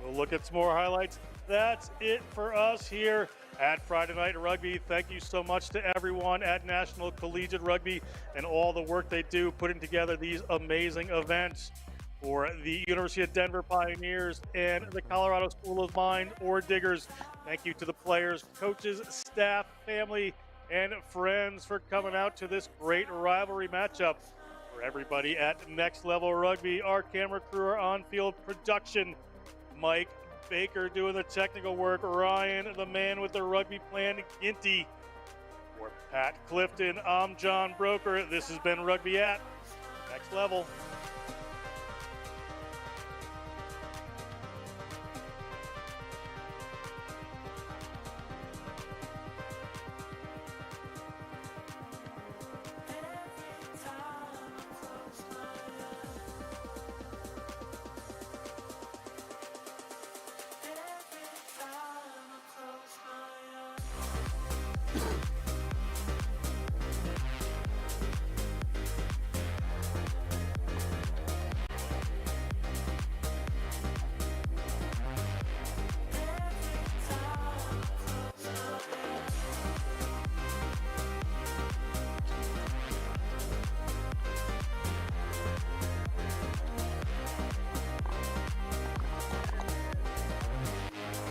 We'll look at some more highlights. That's it for us here at Friday Night Rugby. Thank you so much to everyone at National Collegiate Rugby and all the work they do putting together these amazing events for the University of Denver Pioneers and the Colorado School of Mines or Diggers. Thank you to the players, coaches, staff, family, and friends for coming out to this great rivalry matchup. For everybody at Next Level Rugby, our camera crew, our on-field production, Mike Baker doing the technical work, Ryan, the man with the rugby plan, Ginty. For Pat Clifton, I'm John Broker. This has been Rugby at Next Level.